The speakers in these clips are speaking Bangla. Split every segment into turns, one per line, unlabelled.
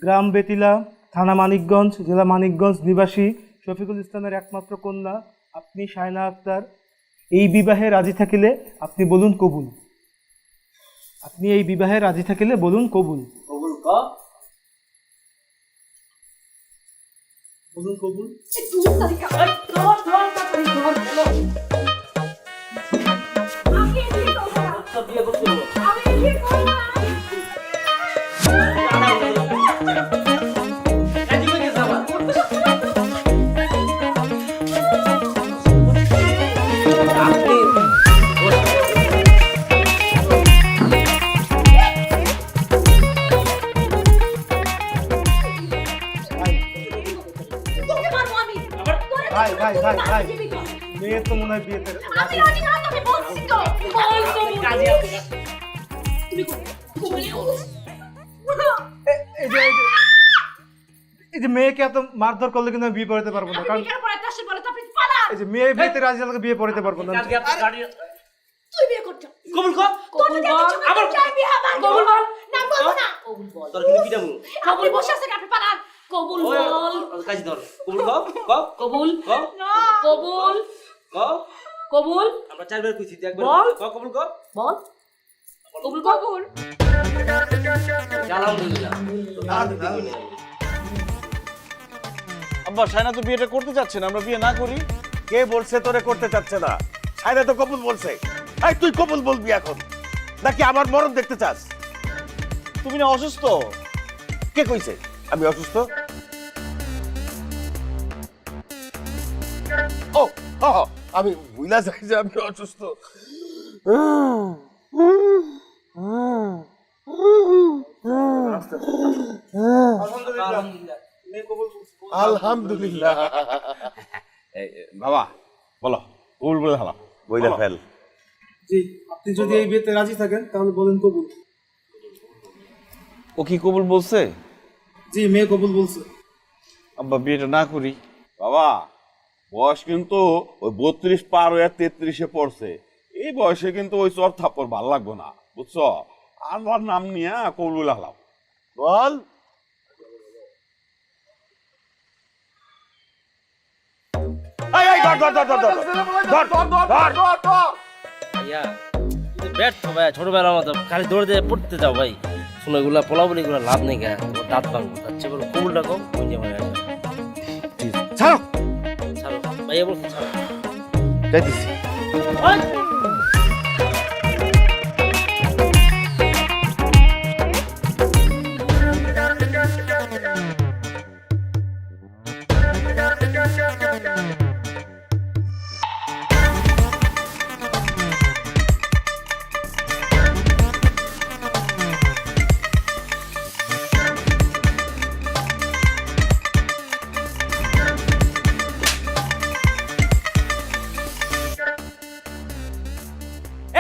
গ্রাম বেতিলা, থানা মানিকগঞ্জ, জেলা মানিকগঞ্জ নিবাসী শফিকুল ইসলামের একমাত্র কন্যা আপনি শায়না আক্তার এই বিবাহে রাজি থাকিলে আপনি বলুন কবুল। আপনি এই বিবাহে রাজি থাকিলে বলুন কবুল।
কবুল ক
বলুন কবুল।
বিয়ে করতে হবে।
ভাই ভাই ভাই ভাই মেয়ে তো মনে হয় বিয়েতে রাজি। এই যে এই যে মেয়েকে এত মারধর করলে কিন্তু আমি বিয়ে পড়াতে পারবো না, কারণ এই যে মেয়ে বিয়েতে রাজি হলে বিয়ে পড়াতে পারবো না।
তুই বিয়ে করছ
কবুল কর।
কবুল বল আবার চাই বিয়ে আবার কবুল বল না বলবো না
কবুল বল। তোর কিন্তু বিদামু।
কবুল বসে আছে আপনি পালান কবুল বল
কাজ ধর। কবুল ক ক
কবুল
ক
না কবুল
ক
কবুল
আমরা চারবার কইছি তুই একবার
বল।
ক কবুল ক
বল কবুল কবুল
আলহামদুলিল্লাহ।
আব্বা শায়না তো বিয়েটা করতে চাচ্ছে না, আমরা বিয়ে না করি।
কে বলছে তোরে করতে চাচ্ছে না? সাইরা তো কবুল বলছে। এই তুই কবুল বলবি এখন নাকি আমার মরণ দেখতে চাস?
তুমি না অসুস্থ?
কে কইছে আমি অসুস্থ? ও হ হ, আমি বুঝলা যাই যে আমি অসুস্থ। আলহামদুলিল্লাহ।
বাবা বলো, কবুল বলে হালাম।
বইলা ফেল।
জি, আপনি যদি এই বিয়েতে রাজি থাকেন তাহলে বলেন কবুল।
ও কি কবুল বলছে?
জি, মেয়ে কবুল বলছে।
আব্বা বিয়েটা না করি।
বাবা বয়স কিন্তু ওই 32 পার হয়ে 33-এ পড়ছে। এই বয়সে কিন্তু ওই চর থাপ্পড় ভাল লাগবো না, বুঝছো? আমার নাম নিয়ে কবুল বলে হালাম। বল। এই এই ধর ধর ধর ধর ধর ধর ধর ধর ধর।
ভাইয়া তুই ব্যর্থ ভাইয়া, ছোটবেলার মতো খালি দৌড়ে দিয়ে পড়তে যাও ভাই। শুনে এগুলা পোলাবলি গুলো লাভ নেই গা, দাঁত ভাঙবো। তার চেয়ে বলো কবুলটা কম বুঝে ভাইয়া।
ছাড়ো
ছাড়ো ভাইয়া, বলছি ছাড়ো।
যাইতেছি।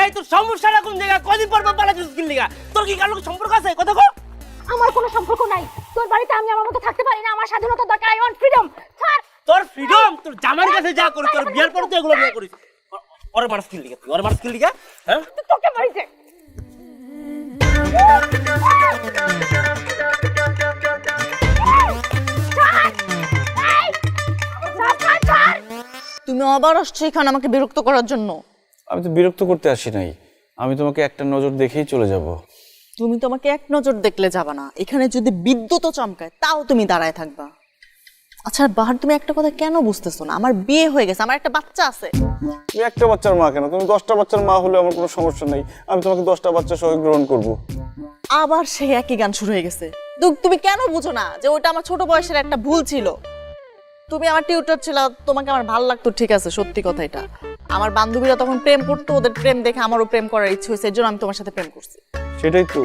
এই তোর সমস্যাটা কোন জায়গা? কদিন পর পর পালাচ্ছিস কি লিগা? তোর কি কারোর সম্পর্ক আছে? কথা কো।
আমার কোনো সম্পর্ক নাই তোর বাড়িতে আমি আমার মতো থাকতে পারি না আমার স্বাধীনতা দরকার আই ওয়ান্ট ফ্রিডম ছাড়
তোর ফ্রিডম তোর জামার কাছে যা করিস, তোর বিয়ার পর তো এগুলো বিয়ে করিস। ওরে মার স্কিল লিগা, ওরে মার স্কিল লিগা। হ্যাঁ
তোকে মারিছে
তুমি আবার আসছো এখানে আমাকে বিরক্ত করার জন্য।
আমি তো বিরক্ত করতে আসি নাই, আমি তোমাকে একটা নজর দেখেই চলে যাব।
তুমি তোমাকে এক নজর দেখলে যাবা না, এখানে যদি বিদ্যুৎও চমকায় তাও তুমি দাঁড়ায় থাকবা। আচ্ছা বাহার, তুমি একটা কথা কেন বুঝতেছো না? আমার বিয়ে হয়ে গেছে, আমার একটা বাচ্চা আছে।
তুমি একটা বাচ্চার মা কেন? তুমি 10টা বাচ্চার মা হলে আমার কোনো সমস্যা নেই, আমি তোমাকে 10টা বাচ্চা সহ গ্রহণ করব।
আবার সেই একই গান শুরু হয়ে গেছে। তুমি কেন বুঝো না যে ওটা আমার ছোট বয়সের একটা ভুল ছিল? তুমি আমার টিউটর ছিল, তোমাকে আমার ভালো লাগতো, ঠিক আছে, সত্যি কথা এটা। আমার বান্ধবীরা তখন প্রেম করতো, ওদের প্রেম দেখে আমারও প্রেম করার ইচ্ছে হয়েছে, এর জন্য আমি তোমার সাথে প্রেম করছি।
সেটাই তো,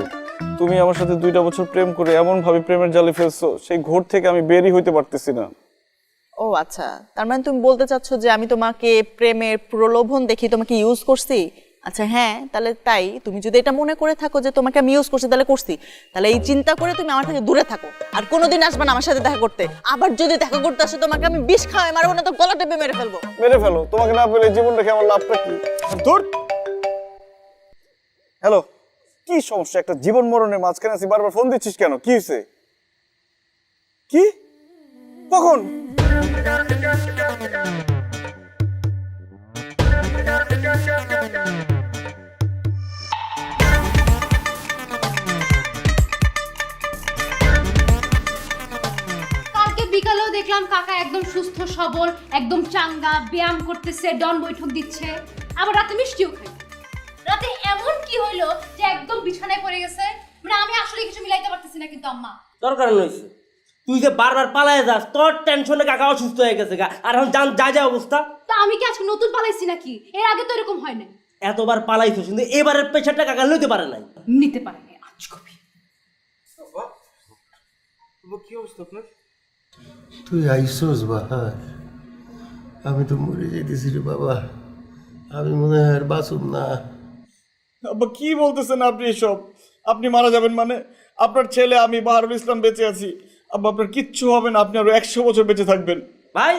তুমি আমার সাথে 2টা বছর প্রেম করে এমন ভাবে প্রেমের জালে ফেলছো, সেই ঘোর থেকে আমি বেরই হইতে পারতেছি না।
ও আচ্ছা, তার মানে তুমি বলতে চাচ্ছো যে আমি তোমাকে প্রেমের প্রলোভন দেখি তোমাকে ইউজ করছি? আচ্ছা হ্যাঁ, তাহলে তাই। তুমি যদি এটা মনে করে থাকো যে তোমাকে আমি ইউজ করছি তাহলে করছি, তাহলে এই চিন্তা করে তুমি আমার থেকে দূরে থাকো, আর কোনোদিন আসবে না আমার সাথে দেখা করতে। আবার যদি দেখা করতে আসে তোমাকে আমি বিষ খাওয়াই মারবো না তো গলা টেপে মেরে ফেলবো।
মেরে ফেলো, তোমাকে না পেলে জীবন রেখে আমার লাভটা কি? ধুর। হ্যালো, কি সমস্যা? একটা জীবন মরণের মাঝখানে আছি, বারবার ফোন দিচ্ছিস কেন? কি হয়েছে? কি কখন?
কালকে বিকালেও দেখলাম কাকা একদম সুস্থ সবল, একদম চাঙ্গা, ব্যায়াম করতেছে, ডন বৈঠক দিচ্ছে, আবার রাতে মিষ্টিও খায়। রাতে এমন কি হইলো যে একদম বিছানায় পড়ে গেছে? মানে আমি আসলে কিছু মিলাইতে পারতেছি না কিন্তু আম্মা।
দরকার নইছে, তুই যে বারবার পালায় যাস, তোর টেনশনে কাকা অসুস্থ হয়ে গেছে গা। আর এখন জান যা যা অবস্থা।
তো আমি কি আজকে নতুন পালাইছি নাকি? এর আগে তো এরকম হয় নাই।
এতবার পালাইছিস কিন্তু এবারের প্রেশারটা কাকা লইতে পারে নাই।
নিতে পারে নাই আজ কবি।
কি অবস্থা আপনার?
তুই আইসোস বাহার, আমি তো মরে যেতেছি রে বাবা, আমি মনে হয় আর বাঁচুম না।
আব্বা কি বলতেছেন আপনি এসব? আপনি মারা যাবেন মানে? আপনার ছেলে আমি বাহারুল ইসলাম বেঁচে আছি। আব্বা আপনার কিচ্ছু হবে না, আপনি আরো 100 বছর বেঁচে থাকবেন।
ভাই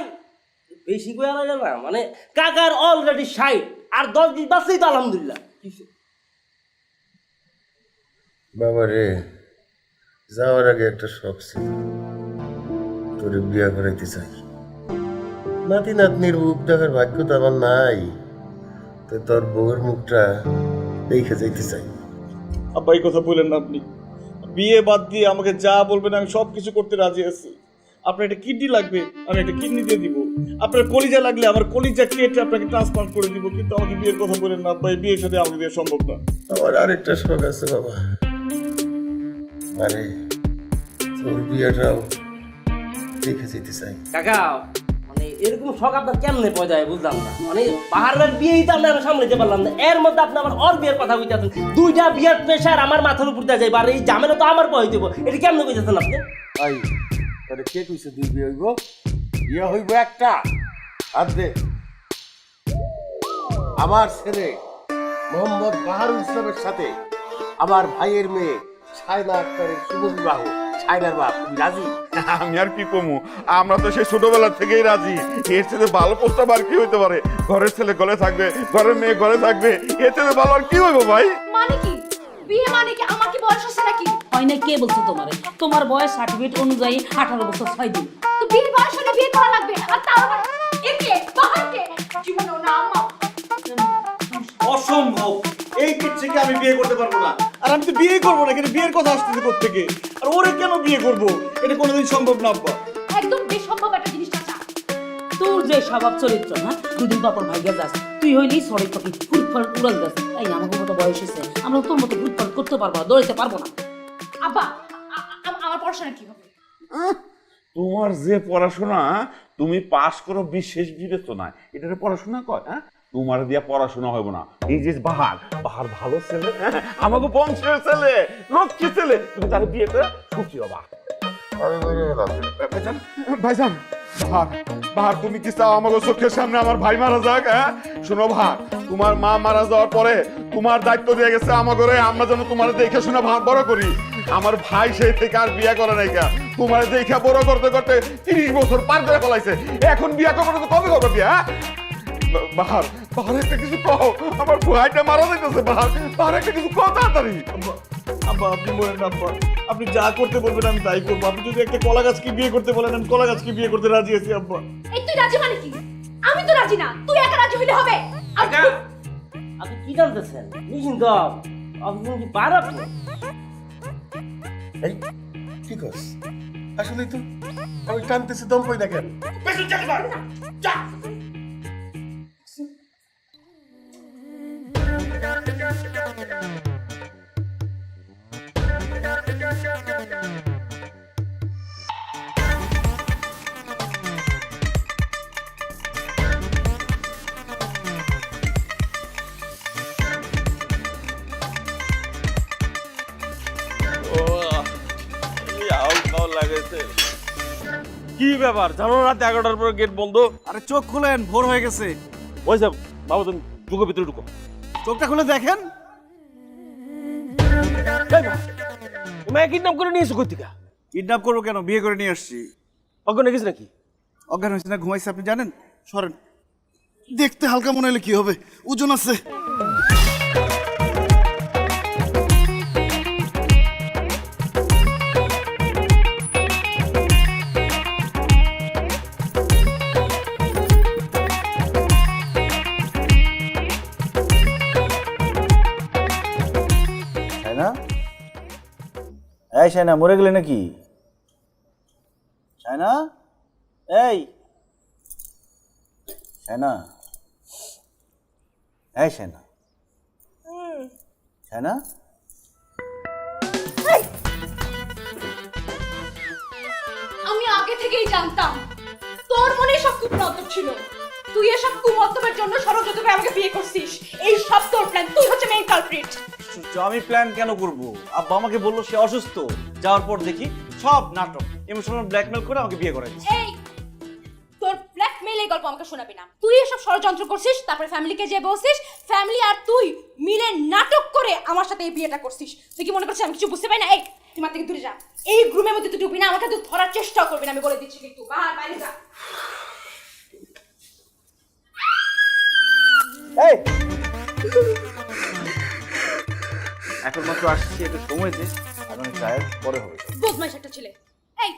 বেশি কইয়া লাগে না, মানে কাকার অলরেডি 60 আর 10 দিন বাঁচলেই তো আলহামদুলিল্লাহ।
বাবা রে, যাওয়ার আগে একটা শখ ছিল, তোরে বিয়া করাইতে চাই। নাতি নাতনির মুখ দেখার ভাগ্য তো আমার নাই, তো তোর বউয়ের মুখটা দেখে যাইতে চাই।
আব্বা এই কথা বললেন না আপনি। বিয়ে বাদ দিয়ে আমাকে যা বলবেন আমি সব কিছু করতে রাজি আছি। আপনার একটা কিডনি লাগবে, আমি একটা কিডনি দিয়ে দিব। আপনার কলিজা লাগলে আমার কলিজা কেটে আপনাকে ট্রান্সপ্লান্ট করে দিব। কিন্তু আমাকে বিয়ের কথা বলেন না আব্বা, এই বিয়ের সাথে আমাকে বিয়ে সম্ভব না।
আমার আরেকটা শখ আছে বাবা, আরে তোর বিয়েটাও দেখে যেতে চাই।
কাকা মানে এরকম শখ আপনার কেমনে পয়দা হয় বুঝলাম না। মানে পাহাড়ের বিয়েই তো আমরা সামলাতে পারলাম না, এর মধ্যে আপনি আমার ওর বিয়ের কথা কইতেছেন। দুইটা বিয়ের প্রেশার আমার মাথার উপর দিয়ে যাইব, আর এই ঝামেলা তো আমার পয় দেবো। এটা কেমনে কইতেছেন আপনি?
আই তাহলে কে কইছে দুই বিয়ে হইব? বিয়ে হইব একটা। আর দে আমার ছেলে মোহাম্মদ বাহারুল ইসলামের সাথে আমার ভাইয়ের মেয়ে সায়না আক্তারের শুভ বিবাহ। সায়নার বাপ, তুমি রাজি?
আমি আর কি কমু, আমরা তো সেই ছোটবেলা থেকেই রাজি। এর চেয়ে ভালো প্রস্তাব আর কি হইতে পারে? ঘরের ছেলে ঘরে থাকবে, ঘরের মেয়ে ঘরে থাকবে, এর চেয়ে ভালো আর কি হইব ভাই?
মানে কি বিয়ে মানে কি? আমার কি বয়স হচ্ছে নাকি?
হয় না, কে বলছো তোমারে? তোমার বয়স সার্টিফিকেট অনুযায়ী 18 বছর 6 দিন।
তো বিয়ের বয়স হলে বিয়ে করা লাগবে, আর তাও আবার একে বাহারকে জীবনেও না আম্মা।
অসম্ভব, এই পিচ্ছিকে আমি বিয়ে করতে পারবো না।
আর আমি তো বিয়ে করবো না, কিন্তু বিয়ের কথা আসতেছে কোত্থেকে? আর ওরে কেন বিয়ে করব? এটা কোনোদিন সম্ভব না আব্বা।
একদম বেসম্ভব একটা জিনিস চাচা।
তোর যে স্বভাব চরিত্র না, দুদিন পর ভাইয়া যাস, তুই হইলি সরি পাখি, ফুটফাট উড়াল যাস। এই আমাকে মতো বয়স হয়েছে, আমরা তোর মতো ফুটফাট করতে পারবো না, দৌড়াতে পারবো না।
আব্বা আমার পড়াশোনা কি হবে?
তোমার যে পড়াশোনা, তুমি পাশ করো বিশেষ বিবেচনায়, এটারে পড়াশোনা কয়? হ্যাঁ, তোমার দিয়া পড়াশোনা হবে না। এই যে বাহার ভালো ছেলে, আমাকে বংশের ছেলে, লক্ষ্মী ছেলে, তুমি তার বিয়ে করে সুখী হবা।
আমি মরে গেলাম।
ভাইজান, বাহার তুমি কি চাও আমাকে চোখের সামনে আমার ভাই মারা যাক? হ্যাঁ শোনো বাহার, তোমার মা মারা যাওয়ার পরে তোমার দায়িত্ব দিয়ে গেছে আমাকে, আমরা যেন তোমার দেখে শুনে বড় করি। আমার ভাই সেই থেকে আর বিয়ে করে নাই, তোমার দেখে বড় করতে করতে 30 বছর পার করে ফেলাইছে। এখন বিয়ে করবো তো কবে করবো বিয়ে? বাহার একটা কিছু কও, আমার ভাইটা মারা যাইতেছে। বাহার একটা কিছু কও তাড়াতাড়ি।
আব্বা আপনি বলেন আব্বা, আপনি যা করতে বলবেন আমি তাই করবো। আপনি যদি একটা কলা গাছকে বিয়ে করতে বলেন, আমি কলা গাছকে বিয়ে করতে রাজি আছি আব্বা।
এই তুই রাজি মানে কি? আমি তো রাজি না, তুই একা রাজি হইলে হবে।
কাকা আপনি কি জানতেছেন? নিশ্চিন্ত আপনি কি পার আপনি?
এই কি করছ? আসলে তো আমি টানতেছি, দম পাই না কেন?
কি ব্যাপার? জানো রাত 11টার পর গেট বন্ধ।
আরে চোখ খুলেন, ভোর হয়ে গেছে।
ওই সব বাবা, তুমি ঢুকো, ভিতরে ঢুকো।
চোখটা খুলে দেখেন।
তুমি কিডন্যাপ করে নিয়েছো কই থেকে?
কিডন্যাপ করবো কেন? বিয়ে করে নিয়ে আসছি।
অজ্ঞান হয়ে গেছে নাকি?
অজ্ঞান হয়েছে না, ঘুমাইছে। আপনি জানেন? সরেন, দেখতে হালকা মনে হলে কি হবে, ওজন আছে।
এই শায়না মরে গেলে নাকি? শায়না, এই শায়না, এই শায়না, শায়না,
আমি আগে থেকেই জানতাম তোর মনে সব কুমতলব ছিল। তুই এসব কুমতলবের জন্য ষড়যন্ত্র আমাকে বিয়ে করছিস। এই সব তোর প্ল্যান, তুই হচ্ছে মেইন কালপ্রিট।
আমি প্ল্যান কেন করব? আব্বা আমাকে বললো সে অসুস্থ, যাওয়ার পর দেখি সব নাটক, ইমোশনাল ব্ল্যাকমেল করে আমাকে বিয়ে করাই দিচ্ছে।
এই তোর ব্ল্যাকমেইল এই গল্প আমাকে শোনাবি না। তুই এসব ষড়যন্ত্র করছিস, তারপরে ফ্যামিলিকে যে বলছিস, ফ্যামিলি আর তুই মিলে নাটক করে আমার সাথে এই বিয়েটা করছিস। তুই কি মনে করছিস আমি কিছু বুঝতে পারি না? এই তুই মার থেকে দূরে যা। এই গ্রুমের মধ্যে তুই ঢুকবি না, আমাকে তুই ধরার চেষ্টাও করবি না, আমি বলে দিচ্ছি। কিন্তু বাইরে যা।
এই এখন মাত্র আসছি, একটু সময় দে, আর অনেক টায়ার, পরে হবে।
বদমাইশ একটা ছেলে। এই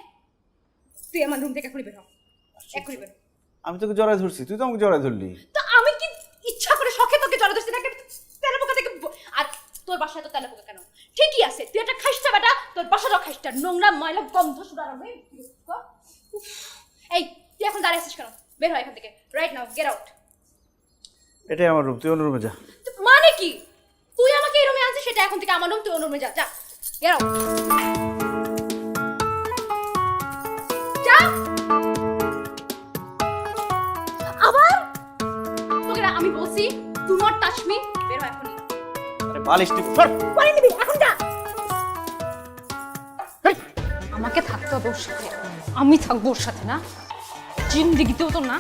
তুই আমার রুম থেকে এখনই বের হ, এখনই বের হ।
আমি তোকে জড়ায় ধরছি, তুই তো আমাকে জড়ায় ধরলি।
তো আমি কি ইচ্ছা করে শখে তোকে জড়া ধরছি নাকি? তেলাপোকা থেকে আর তোর বাসায় তো তেলাপোকা কেন? ঠিকই আছে, তুই একটা খাইস্তা বেটা, তোর বাসাটাও খাইস্তা, নোংরা ময়লা গন্ধ শুনার আমি। এই তুই এখন দাঁড়িয়ে আছিস কেন? বের হয় এখান থেকে, রাইট নাও, গেট আউট।
এটাই আমার রুম, তুই অন্য রুমে যা।
মানে কি? তুই আমাকে এই রুমে আনছিস, সেটা এখন থেকে আমার রুম, তুই অন্য রুমে যা। যা, গেট আউট, যা। আবার তোকে আমি বলছি ডু নট টাচ মি, বের হয় এখনই।
আরে বালিশ টিপ সর।
পরে নিবি, এখন যা। আমাকে থাকতে হবে ওর সাথে, আমি থাকবো ওর সাথে না, জিন্দেগিতেও তো না।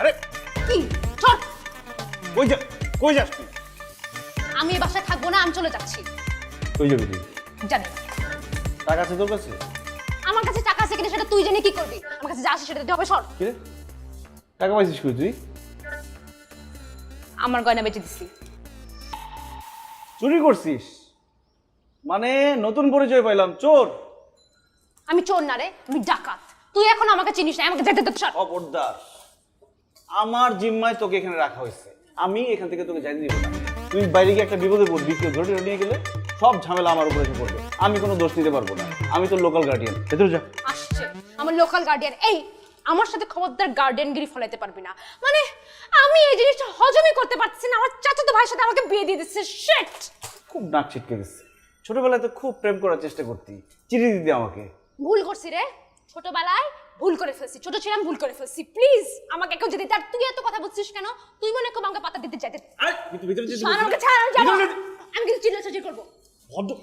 আরে
কি চল,
কই যা, কই যাস তুই?
আমি এই বাসায় থাকবো না, আমি চলে যাচ্ছি।
কই যাবি তুই?
জানি না।
টাকা আছে তোর কাছে?
আমার কাছে টাকা আছে কিনা সেটা তুই জেনে কি করবি? আমার কাছে যা আছে সেটা দিতে হবে। সর।
কি রে, টাকা পাইছিস কই তুই?
আমার গয়না বেচে দিছি।
চুরি করছিস? মানে নতুন পরিচয় পাইলাম, চোর।
আমি চোর না রে, আমি ডাকাত। তুই এখন আমাকে চিনিস না, আমাকে যেতে দে। সর।
খবরদার, আমার জিম্মায় তোকে এখানে রাখা হয়েছে, আমি এখান থেকে তোকে যাইতে দিব না। তুই বাইরে গিয়ে একটা বিপদে পড়বি, কেউ ধরে নিয়ে গেলে সব ঝামেলা আমার উপরে এসে পড়বে। আমি কোনো দোষ নিতে পারবো না, আমি তোর লোকাল গার্ডিয়ান। ভেতরে যা।
আসছে আমার লোকাল গার্ডিয়ান। এই আমার সাথে খবরদার গার্ডিয়ানগিরি ফলাইতে পারবি না। মানে আমি এই জিনিসটা হজমই করতে পারছি না, আমার চাচাতো ভাইয়ের সাথে আমাকে বিয়ে দিয়ে দিচ্ছে। শিট,
খুব নাক ছিটকে গেছে। ছোটবেলায় তো খুব প্রেম করার চেষ্টা করতি, চিঠি দিতে আমাকে।
ভুল করছি রে, ছোটবেলায় ভুল করে ফেলছি, ছোট ছিলাম, ভুল করে ফেলছি। প্লিজ আমাকে কেউ যেতে। আর তুই এত কথা বলছিস কেন? তুই মনে কর আমাকে পাতা দিতে চাইতে।
ভিতরে যেতে
ছাড় আমাকে, ছাড়, আমি যাবো। আমি কিন্তু চিল্লাচাল্লি করবো।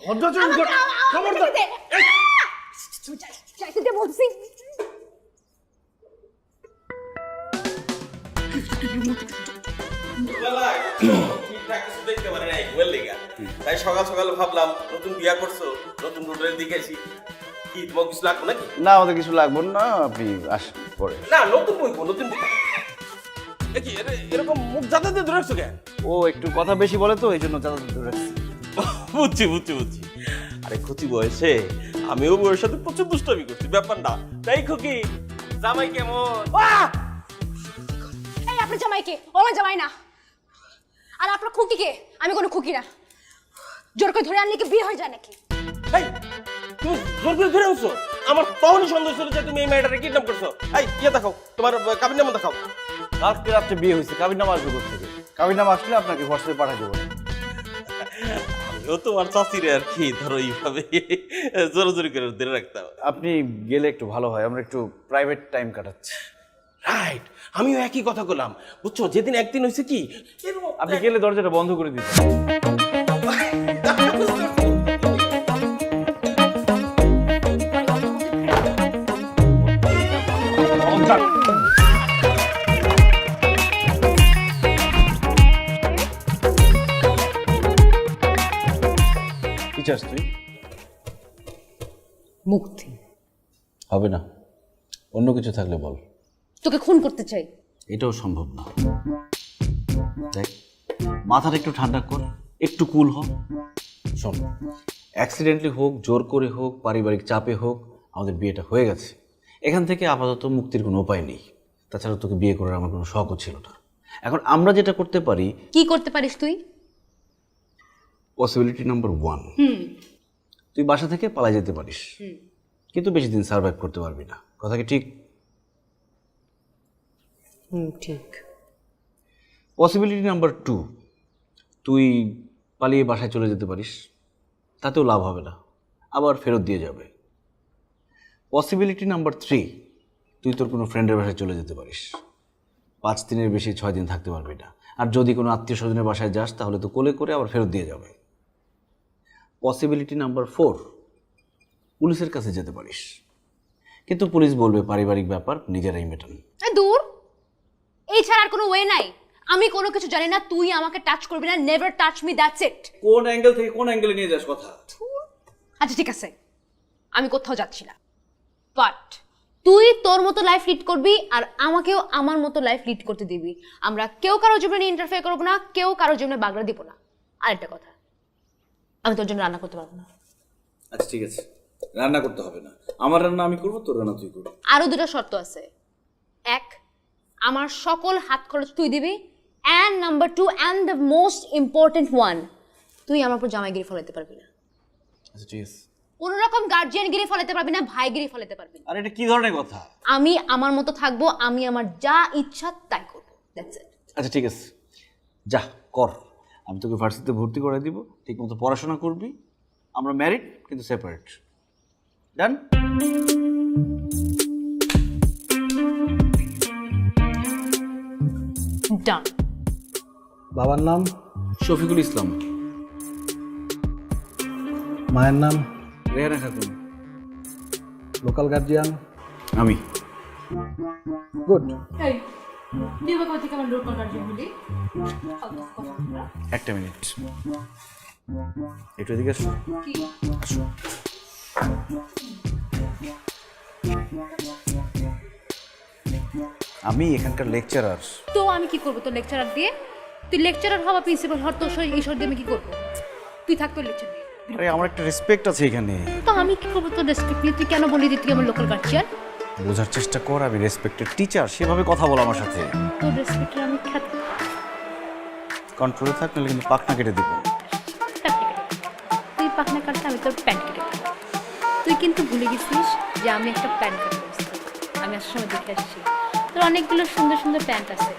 ভদ্রাচরণ কর। খবরদার।
চাইতে দে বলছি।
তাই সকাল সকাল ভাবলাম নতুন বিয়া করছো, নতুন রোডের দিকে আসি। কি তোমার কিছু লাগবে নাকি?
না, আমাদের কিছু লাগবে না, আপনি আসেন পরে।
না, নতুন বই, নতুন বই। দেখি এরকম মুখ যাতে ধরে রাখছো কেন?
ও একটু কথা বেশি বলে তো, এই জন্য যাতে ধরে রাখছি।
বুঝছি বুঝছি বুঝছি। আরে খুচি বয়সে আমিও বউয়ের সাথে প্রচুর দুষ্টামি করছি, ব্যাপার না। তাই খুকি, জামাই কেমন?
এই আপনার জামাই কে? ও আমার জামাই না। আর আপনার খুকি কে? আমি কোনো খুকি না। জোর করে ধরে আনলে কি বিয়ে হয়ে যায় নাকি?
এই তুমি জোর করে ধরে আনছো? আমার তখনই সন্দেহ ছিল যে তুমি এই মেয়েটাকে কিডন্যাপ করছো। এই ইয়ে দেখাও, তোমার কাবিননামা দেখাও।
কালকে রাত্রে বিয়ে হয়েছে, কাবিননামা আসবে কোথেকে? কাবিননামা আসলে আপনাকে হোয়াটসঅ্যাপে পাঠিয়ে দেবো।
আমিও তোমার চাচিরে আর কি ধরো এইভাবে জোরাজোরি করে ধরে রাখতাম।
আপনি গেলে একটু ভালো হয়, আমরা একটু প্রাইভেট টাইম কাটাচ্ছি।
রাইট, আমিও একই কথা বললাম। বুঝছো, যেদিন একদিন হয়েছে কি,
আপনি গেলে দরজাটা বন্ধ করে দিন। কি চাস তুই?
মুক্তি।
হবে না, অন্য কিছু থাকলে বল।
তোকে খুন করতে চাই।
এটাও সম্ভব না। দেখ, মাথাটা একটু ঠান্ডা কর, একটু কুল হ। শোন, অ্যাক্সিডেন্টলি হোক, জোর করে হোক, পারিবারিক চাপে হোক, আমাদের বিয়েটা হয়ে গেছে। এখান থেকে আপাতত মুক্তির কোনো উপায় নেই। তাছাড়া তোকে বিয়ে করার আমার কোনো শখও ছিল না। এখন আমরা যেটা করতে পারি।
কি করতে পারিস তুই?
পসিবিলিটি নাম্বার 1, তুই বাসা থেকে পালাই যেতে পারিস, কিন্তু বেশি দিন সার্ভাইভ করতে পারবি না। কথা কি ঠিক?
ঠিক।
পসিবিলিটি নাম্বার 2, তুই পালিয়ে বাসায় চলে যেতে পারিস, তাতেও লাভ হবে না, আবার ফেরত দিয়ে যাবে। পসিবিলিটি নাম্বার 3, তুই তোর কোনো ফ্রেন্ডের বাসায় চলে যেতে পারিস, 5 দিনের বেশি 6 দিন থাকতে পারবি না। আর যদি কোনো আত্মীয় স্বজনের বাসায় যাস তাহলে তো কোলে করে আবার ফেরত দিয়ে যাবে। পসিবিলিটি নাম্বার 4, পুলিশের কাছে যেতে পারিস, কিন্তু পুলিশ বলবে পারিবারিক ব্যাপার, নিজেরাই মেটান।
দূর, এই ছাড়া আর কোনো ওয়ে নাই। আমি কোনো কিছু জানি না, তুই আমাকে টাচ করবি না, never touch me, that's it.
কোন অ্যাঙ্গেল থেকে কোন অ্যাঙ্গেলে নিয়ে যাস কথা?
আচ্ছা ঠিক আছে, আমি কোথাও যাচ্ছি না, বাট তুই তোর মতো লাইফ লিড করবি আর আমাকেও আমার মতো লাইফ লিড করতে দিবি। আমরা কেউ কারোর জীবনে ইন্টারফেয়ার করবো না, কেউ কারোর জীবনে বাগড়া দিব না। আরেকটা কথা, আমি তোর জন্য রান্না করতে পারবো না।
আচ্ছা ঠিক আছে, রান্না করতে হবে না, আমার রান্না আমি করবো, তোর রান্না তুই করবি।
আরো দুটো শর্ত আছে। 1, আমার সকল হাত খরচ তুই দিবি, and number 2 and the most important one, তুই আমার উপর জামাইগিরি ফলাতে পারবি না।
আচ্ছা ঠিক আছে।
কোনো রকম গার্জিয়ানগিরি ফলাতে পারবি না, ভাইগিরি ফলাতে পারবি না।
আর এটা কি ধরনের কথা?
আমি আমার মতো থাকবো, আমি আমার যা ইচ্ছা তাই করবো, দ্যাটস ইট।
আচ্ছা ঠিক আছে, যা কর, আমি তোকে ভার্সিটিতে ভর্তি করে দিব, ঠিক মতো পড়াশোনা করবি, আমরা ম্যারিড কিন্তু সেপারেট। ডান?
ডান।
বাবার নাম?
শফিকুল ইসলাম।
মায়ের নাম?
রেহানা খাতুন।
Local guardian?
আমি।
গুড।
এই তুই বাবা থেকে আমার লোকাল গার্জিয়ান বলি?
একটা মিনিট, একটু এদিকে আসো।
কি?
আসো। আমি এখানকার লেকচারার।
তো আমি কি করবো তোর লেকচারার দিয়ে? তুই লেকচারার হওয়া প্রিন্সিপাল হওয়ার তোর এই সর দিয়ে আমি কি করবো? তুই থাক তোর লেকচার দিয়ে।
আরে আমার একটা রেসপেক্ট আছে এখানে।
তো আমি কি করবো তোর রেসপেক্ট নিয়ে? তুই কেন বলি যে তুই আমার লোকাল গার্জিয়ান?
বোঝার চেষ্টা কর, আমি রেসপেক্টেড টিচার, সেভাবে কথা বল আমার সাথে।
তোর রেসপেক্টের আমি খ্যাত
কন্ট্রোলে থাক, নাহলে কিন্তু পাখনা কেটে দিব।
তুই পাখনা কাটতে, আমি তোর প্যান্ট কেটে দেবো। তুই কিন্তু ভুলে গেছিস যে আমি একটা প্যান্ট কাট করছি। আমি আসার সময় দেখে আসছি তোর অনেকগুলো সুন্দর সুন্দর প্যান্ট আছে।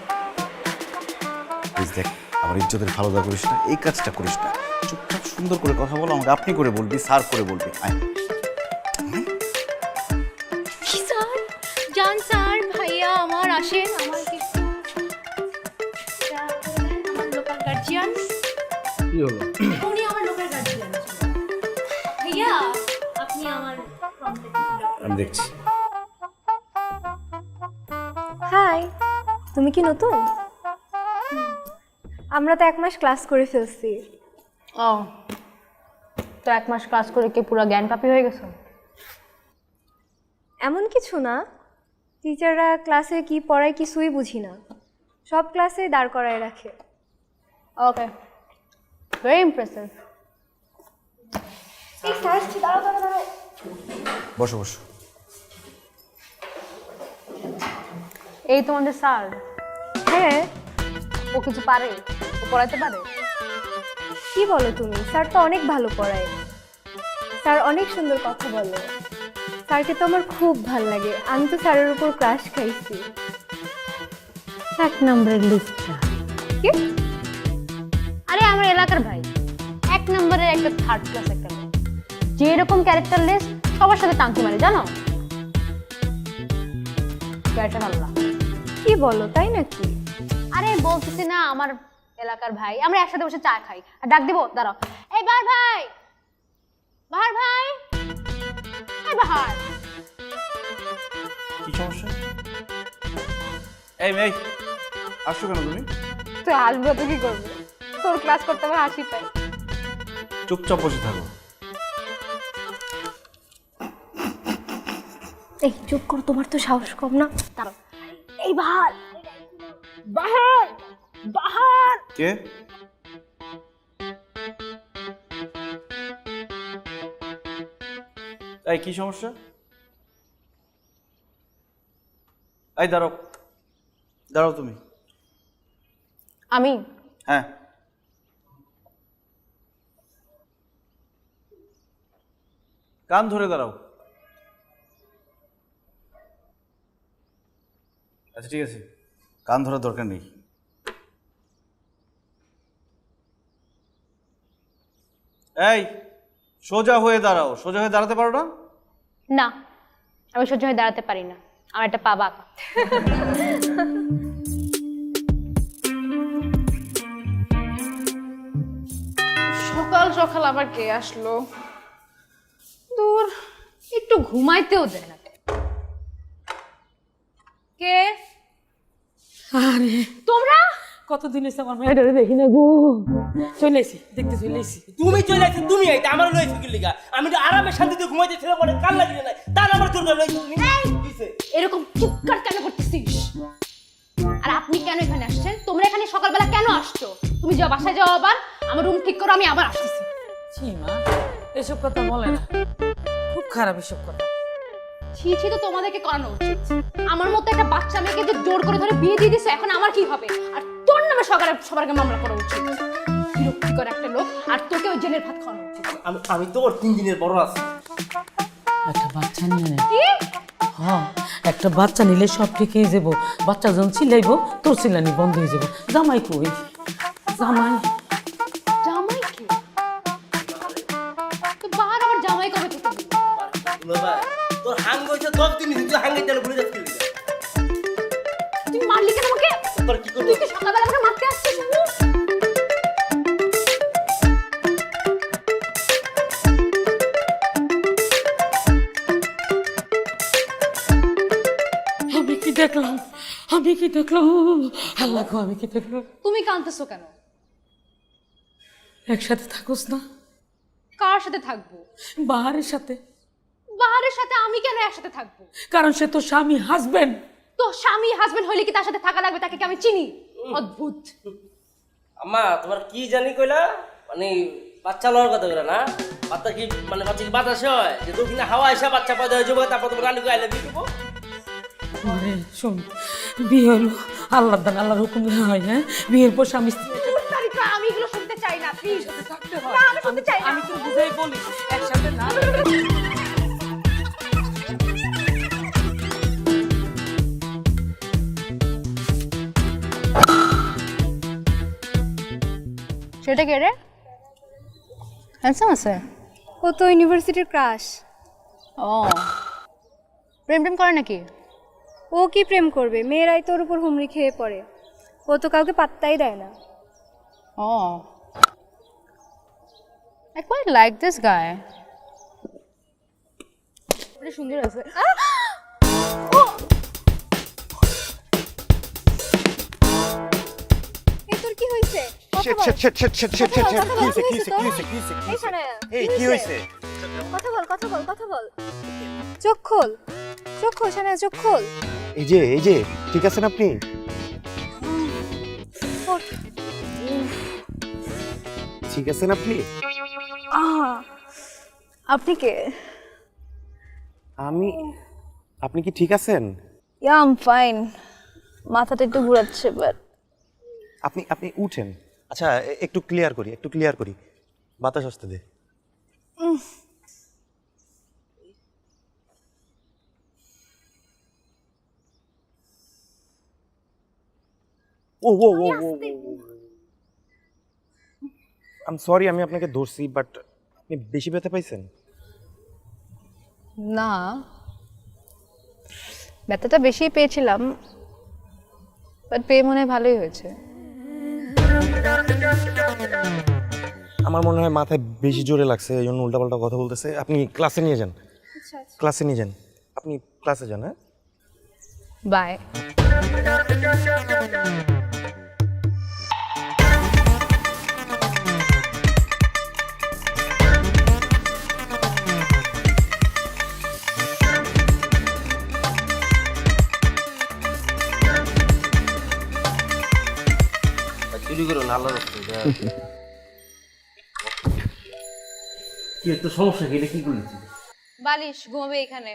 প্লিজ দেখ, আমার ইজ্জতের ভালোদা করিস না, এই কাজটা করিস না। চুপচাপ সুন্দর করে কথা বলো, আমাকে আপনি করে বলবি, স্যার করে বলবি। আয়।
কি স্যার? জান স্যার, ভাইয়া আমার আসেন, আমার কিছু আমার লোকাল গার্জিয়ান।
কি হলো?
উনি আমার লোকাল গার্জিয়ান। ভাইয়া আপনি আমার
আমি দেখছি।
হাই, তুমি কি নতুন? আমরা তো 1 মাস ক্লাস করে ফেলছি।
ও, তো 1 মাস ক্লাস করে কি পুরো জ্ঞান পাপি হয়ে গেছো?
এমন কিছু না, টিচাররা ক্লাসে কি পড়ায় কিছুই বুঝি না, সব ক্লাসে দাঁড় করায় রাখে।
ওকে, ভেরি ইমপ্রেসিভ।
এই স্যার, দাঁড়াও দাঁড়াও দাঁড়াও।
বসো বসো।
এই তোমাদের স্যার?
হ্যাঁ।
ও কিছু পারে? ও পড়াতে পারে?
কি বলো তুমি? স্যার তো অনেক ভালো পড়ায়, স্যার অনেক সুন্দর কথা বলে, স্যারকে তো আমার খুব ভালো লাগে। আমি তো স্যারের উপর ক্রাশ খাইছি।
1 নম্বরের লিস্টটা কি? আরে আমার এলাকার ভাই, 1 নম্বরের একটা 3rd ক্লাস একটা মেয়ে, যে এরকম ক্যারেক্টার লিস্ট সবার সাথে টানতে মারে, জানো? ক্যারেক্টার ভালো না।
কি বলো, তাই নাকি?
আরে বলতেছি না, আমার এলাকার ভাই, আমরা একসাথে বসে চা খাই। আর ডাক দিব, দাঁড়াও। এই বাহার ভাই, বাহার ভাই, এই বাহার।
কি সমস্যা? এই মেয়ে, আসছো কেন তুমি?
তুই হাসবো তো কি করবি? তোর ক্লাস করতে আমার হাসি পায়।
চুপচাপ বসে থাকো।
এই চুপ কর, তোমার তো সাহস কম না। দাঁড়াও। এই বাহার, বাহার, বাহার।
কে? এই কি সমস্যা? এই দাঁড়াও, দাঁড়াও তুমি।
আমি?
হ্যাঁ। কান ধরে দাঁড়াও। আচ্ছা ঠিক আছে, কান ধরার দরকার নেই। এই সোজা হয়ে দাঁড়াও। সোজা হয়ে দাঁড়াতে পারো না?
না, আমি সহ্য হয়ে দাঁড়াতে পারি না, আমার একটা পা বাঁকা। সকাল সকাল আবার কে আসলো? দূর, একটু ঘুমাইতেও দেয় না। কে
আরে
তোমরা?
কতদিন এসে আমার মেয়েটারে দেখি না গো। চলে এসি, দেখতে চলে এসি।
তুমি চলে আসছো, তুমি আইতে আমার লইছো কি লিগা? আমি তো আরামে শান্তিতে ঘুমাইতেছিলাম, পরে কাল লাগিয়ে নাই, তার আমার জোর করে লইছো তুমি। কিসে?
এরকম চুপকার কেন করতেছিস? আর আপনি কেন এখানে আসছেন? তোমরা এখানে সকালবেলা কেন আসছো? তুমি যাও, বাসায় যাও, আবার আমার রুম ঠিক করো, আমি আবার আসতেছি।
ছি মা, এসব কথা বলে না, খুব খারাপ এসব কথা।
ছি ছি তো তোমাদেরকে করানো উচিত। আমার মতো একটা বাচ্চা মেয়েকে যে জোর করে ধরে বিয়ে দিয়ে দিছো, এখন আমার কি হবে? আর তোর নামে সবার আগে মামলা করা উচিত। বিরক্তিকর একটা লোক, আর তোকে ওই জেলের ভাত খাওয়ানো উচিত।
আমি তো ওর 3 দিনের বড় আছি।
একটা বাচ্চা নিয়ে নে।
কি?
হ্যাঁ, একটা বাচ্চা নিলে সব ঠিক হয়ে যাবো। বাচ্চা যখন চিল্লাইবো, তোর চিল্লানি বন্ধ হয়ে যাবো। জামাই কই? জামাই
জামাই কি? তো বাহার আবার জামাই কবে থেকে দিল?
বাবা, তোর হাঙ্গ হইছে 10 দিন হইছে, তুই হাঙ্গে তেল ভুলে যাচ্ছিস।
তুই মারলি কেন আমাকে?
তোর কি করব?
তুই কি সকালবেলা আমাকে মারতে আসছিস?
আমি কি দেখলাম? আমি কি দেখলাম? আল্লাহ গো, আমি কি দেখলাম?
তুমি কাঁদতেছো কেন?
একসাথে থাকোস না
কার সাথে থাকবো?
বাহারের সাথে?
বাহারের সাথে আমি কেন একসাথে থাকবো?
কারণ সে তো স্বামী, হাজবেন্ড।
তো স্বামী হাজবেন্ড হইলে কি তার সাথে থাকা লাগবে? তাকে কি আমি চিনি? অদ্ভুত।
আম্মা, তোমার কি জানি কইলা? মানে বাচ্চা লওয়ার কথা কইলা না? বাচ্চা কি মানে বাচ্চা কি বাতাসে হয়? যে দক্ষিণে হাওয়া এসে বাচ্চা পয়দা হয়ে যাবে, তারপর তোমার রানীকে আইলে দিয়ে দেবো?
আরে শোন, বিয়ে হলো আল্লাহর দান, আল্লাহর হুকুম হয়। হ্যাঁ, বিয়ের পর স্বামী স্ত্রী
চুপ, আমি এগুলো শুনতে চাই না, প্লিজ।
থাকতে হয়।
না, আমি শুনতে চাই না।
আমি তো বুঝাই বলি একসাথে না।
সেটা কে রে? হ্যান্ডসাম আছে?
ও তো ইউনিভার্সিটির ক্রাশ।
ও, প্রেম প্রেম করে নাকি?
ও কি প্রেম করবে? মেয়েরাই তোর উপর হুমড়ি খেয়ে পড়ে। ও তো কাউকে পাত্তাই দেয় না।
ও, I quite like this guy. এটা সুন্দর আছে।
এই তোর কি হইছে? কথা বল। এই শোনা। কি হইছে? কথা বল। চোখ খোল, শোনা, চোখ খোল।
এই যে ঠিক আছেন আপনি?
ওঠ।
ঠিক আছেন আপনি?
আপনি কে?
আপনি কি ঠিক আছেন?
ইয়া, আই এম ফাইন। মাথাটা একটু ঘুরাচ্ছে, বাট
আপনি উঠেন। আচ্ছা, একটু ক্লিয়ার করি, বাতাস আসতে দে। ও আম সরি, আমি আপনাকে ধরছি, বাট আপনি বেশি ব্যথা পাইছেন?
না, ব্যথাটা বেশি পেয়েছিলাম, বাট পেয়ে মনে হয় ভালোই হয়েছে।
আমার মনে হয় মাথায় বেশি জোরে লাগছে, এই জন্য উল্টাপাল্টা কথা বলতেছে। আপনি ক্লাসে নিয়ে যান, আপনি ক্লাসে যান। হ্যাঁ,
বাই।
চুরি করো না, আল্লাহর রাস্তায়। কি একটা সমস্যা, কি এটা কি করেছি?
বালিশ ঘুমাবে এখানে।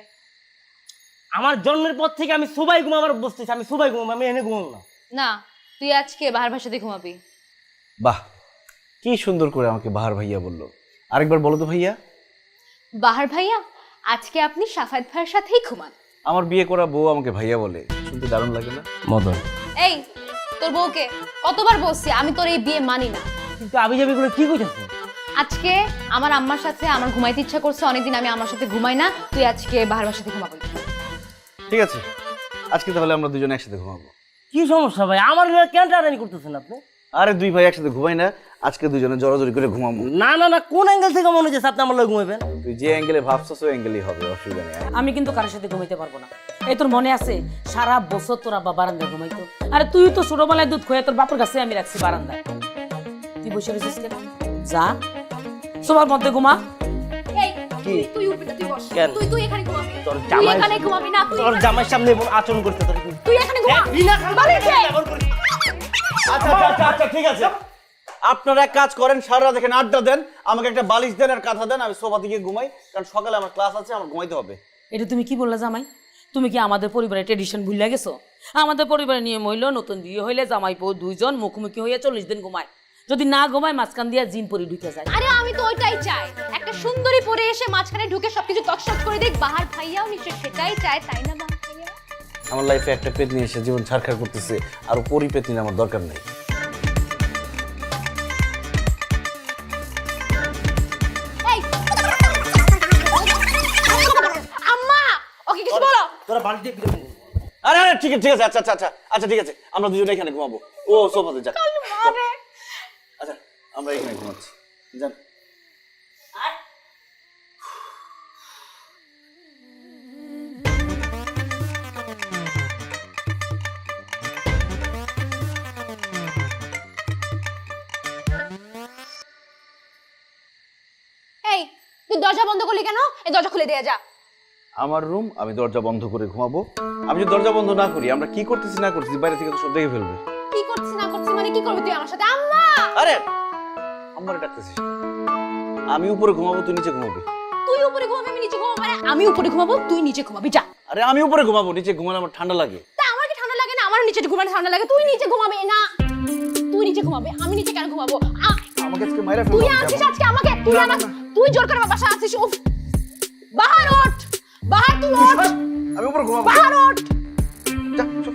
আমার জন্মের পর থেকে আমি সবাই ঘুমাবার বসতেছি, আমি সবাই ঘুমাবো, আমি এনে ঘুমাবো না।
না, তুই আজকে বাহার ভাষাতে ঘুমাবি।
বাহ, কি সুন্দর করে আমাকে বাহার ভাইয়া বললো। আরেকবার বলো তো ভাইয়া।
বাহার ভাইয়া, আজকে আপনি সাফায়েত ভাইয়ের সাথেই ঘুমান।
আমার বিয়ে করা বউ আমাকে ভাইয়া বলে, শুনতে দারুণ লাগে না?
মদন,
এই তোর বউকে কতবার বলছি আমি তোর এই বিয়ে মানি না।
কিন্তু আবি যাবি করে কি কইতাছ?
আজকে আমার আম্মার সাথে আমার ঘুমাইতে ইচ্ছা করছে, অনেকদিন আমি আমার সাথে ঘুমাই না, তুই আজকে বাহার ভাইয়ের সাথে ঘুমাবি।
ঠিক আছে, আজকে তাহলে আমরা দুজনে একসাথে ঘুমাবো।
কি সমস্যা ভাই? আমার কেন টানাটানি করতেছেন আপনি?
আরে দুই ভাই একসাথে ঘুমাই না, আজকে দুজনে জড়াজড়ি করে ঘুমাবো।
না না না, কোন অ্যাঙ্গেল থেকে মনে হচ্ছে আপনি আমার লগে ঘুমাবেন?
তুই যে অ্যাঙ্গেলে ভাবছস ওই অ্যাঙ্গেলেই হবে, অসুবিধা নেই।
আমি কিন্তু কারোর সাথে ঘুমাইতে পারবো না। এই তোর মনে আছে সারা বছর তোর আব্বা বারান্দায় ঘুমাইতো? আরে তুই তো ছোটবেলায় দুধ খোয়া তোর বাপের কাছে আমি রাখছি বারান্দায়। তুই বসে রয়েছিস কেন? যা সবার মধ্যে ঘুমা।
এই তুই উঠবি না, তুই বস।
কেন?
তুই এখানে ঘুমাবি।
তোর
তুই
জামাই
এখানে ঘুমাবি না, তুই
তোর জামাইয়ের সামনে এমন আচরণ করতে তোর
তুই এখানে ঘুমা।
বিনা কারণে
বাড়িতে।
আচ্ছা আচ্ছা আচ্ছা ঠিক আছে, আপনারা এক কাজ করেন, সারা রাত এখানে আড্ডা দেন, আমাকে একটা বালিশ দেন আর কাঁথা দেন, আমি সোফাতে গিয়ে ঘুমাই, কারণ সকালে আমার ক্লাস আছে, আমার ঘুমাইতে হবে।
এটা তুমি কি বললা জামাই? তুমি কি আমাদের পরিবারের ট্রেডিশন ভুলে গেছো? আমাদের পরিবারের নিয়ম হইলো নতুন বিয়ে হইলে জামাই বউ দুইজন মুখোমুখি হইয়া 40 দিন ঘুমায়। যদি না ঘুমায় মাঝখান দিয়া জিন পরি ঢুকে যায়।
আরে আমি তো ওইটাই চাই, একটা সুন্দরী পরে এসে মাঝখানে ঢুকে সবকিছু তকসক করে দেখ। বাহার ভাইয়াও নিশ্চয় সেটাই চায়, তাই না বাহার ভাইয়া?
আমার লাইফে একটা পেতনি এসে জীবন ছাড়খাড় করতেছে, আর পরি পেতনি আমার দরকার নেই।
এই আম্মা, ওকে কিছু বলো।
তোরা বাড়ি দিয়ে বিরক্ত করবি।
আরে আরে ঠিক আছে ঠিক আছে, আচ্ছা আচ্ছা আচ্ছা আচ্ছা ঠিক আছে, আমরা দুজনে এখানে ঘুমাবো। ও সোফাতে যা। আচ্ছা আমরা এখানে ঘুমাচ্ছি, যান।
এই তুই দরজা বন্ধ করলি কেন? এই দরজা খুলে দিয়ে যা।
আমার রুম, আমি দরজা বন্ধ করে ঘুমাবো। আমি যদি দরজা বন্ধ না করি, আমরা কি করতেছি না করতেছি বাইরে থেকে তো সব দেখে ফেলবে।
কি করছিস না করছিস মানে কি করবি তুই আমার সাথে? আম্মা,
আরে আমারে ডাকতেছিস? আমি উপরে ঘুমাবো, তুই নিচে ঘুমাবি।
তুই উপরে ঘুমাবি আমি নিচে ঘুমাবো? মানে আমি উপরে ঘুমাবো তুই নিচে ঘুমাবি, যা।
আরে আমি উপরে ঘুমাবো, নিচে ঘুমালে আমার ঠান্ডা লাগে।
তা আমার কি ঠান্ডা লাগে না? আমার নিচে ঘুমালে ঠান্ডা লাগে। তুই নিচে ঘুমাবি না, তুই নিচে ঘুমাবি, আমি নিচে কেন ঘুমাবো?
আমাকে আজকে মাইরা
তুই
ফেলবো।
আছিস আজকে আমাকে, তুই জোর করে আমার বাসায় আছিস। উফ, বাহার ওঠ, বাহার তুই ওঠ,
আমি উপরে ঘুমাবো।
বাহার ওঠ।
যা, চল।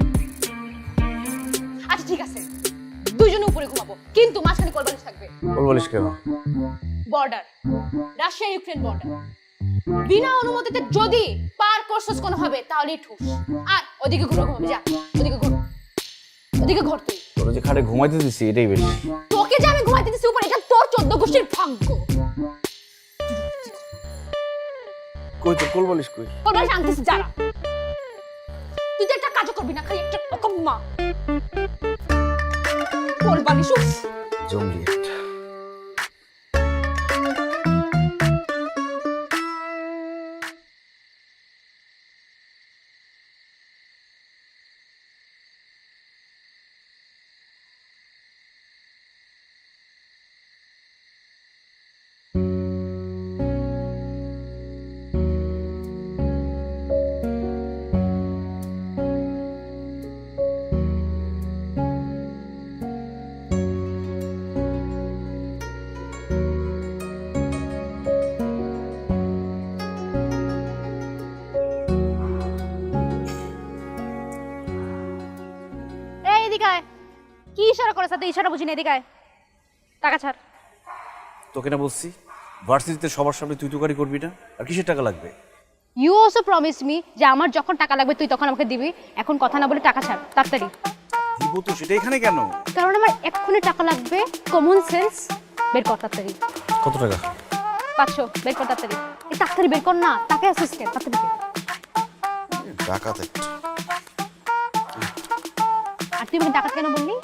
আচ্ছা ঠিক আছে, দুইজনে উপরে ঘুমাবো, কিন্তু মাঝখানে কোলবালিশ থাকবে।
বলিস কেন?
Border, Russia Ukraine border. বিনা অনুমতিতে যদি পার করছস কোনো হবে তাহলে ঠুস। আর ওদিকে ঘুরে ঘুমাবি, যা ওদিকে ঘুর, ওদিকে ঘর। তুই
তোর যে খাটে ঘুমাইতে দিছি এটাই বেশি।
তোকে যে আমি ঘুমাইতে দিছি উপরে, এটা তোর 14 গোষ্ঠীর ভাগ্য।
কই তোর কোল বলিস কই?
কোলবালিশ আনতেছিস যারা, তুই তো একটা কাজ করবি না, খালি একটা অকম্মা কোলবালিশ। উফ,
জঙ্গলি একটা।
এই এদিকে আয়। কি ইশারা করে সাথে? ইশারা বুঝি না, এদিকে আয়। টাকা ছাড়।
তোকে না বলছি ভার্সিটিতে সবার সামনে তুই তুকারি করবি না, আর কিসের টাকা লাগবে?
ইউ অলসো প্রমিস মি যে আমার যখন টাকা লাগবে তুই তখন আমাকে দিবি। এখন কথা না বলে টাকা ছাড় তাড়াতাড়ি।
দিব তো, সেটা এখানে কেন?
কারণ আমার এক্ষুনি টাকা লাগবে। কমন সেন্স বের কর তাড়াতাড়ি।
কত টাকা?
500 বের কর তাড়াতাড়ি। এই তাড়াতাড়ি বের কর না, টাকা আসিস কেন? তাড়াতাড়ি বের।
ডাকাত একটা।
আর তুই আমাকে টাকা কেন বললি?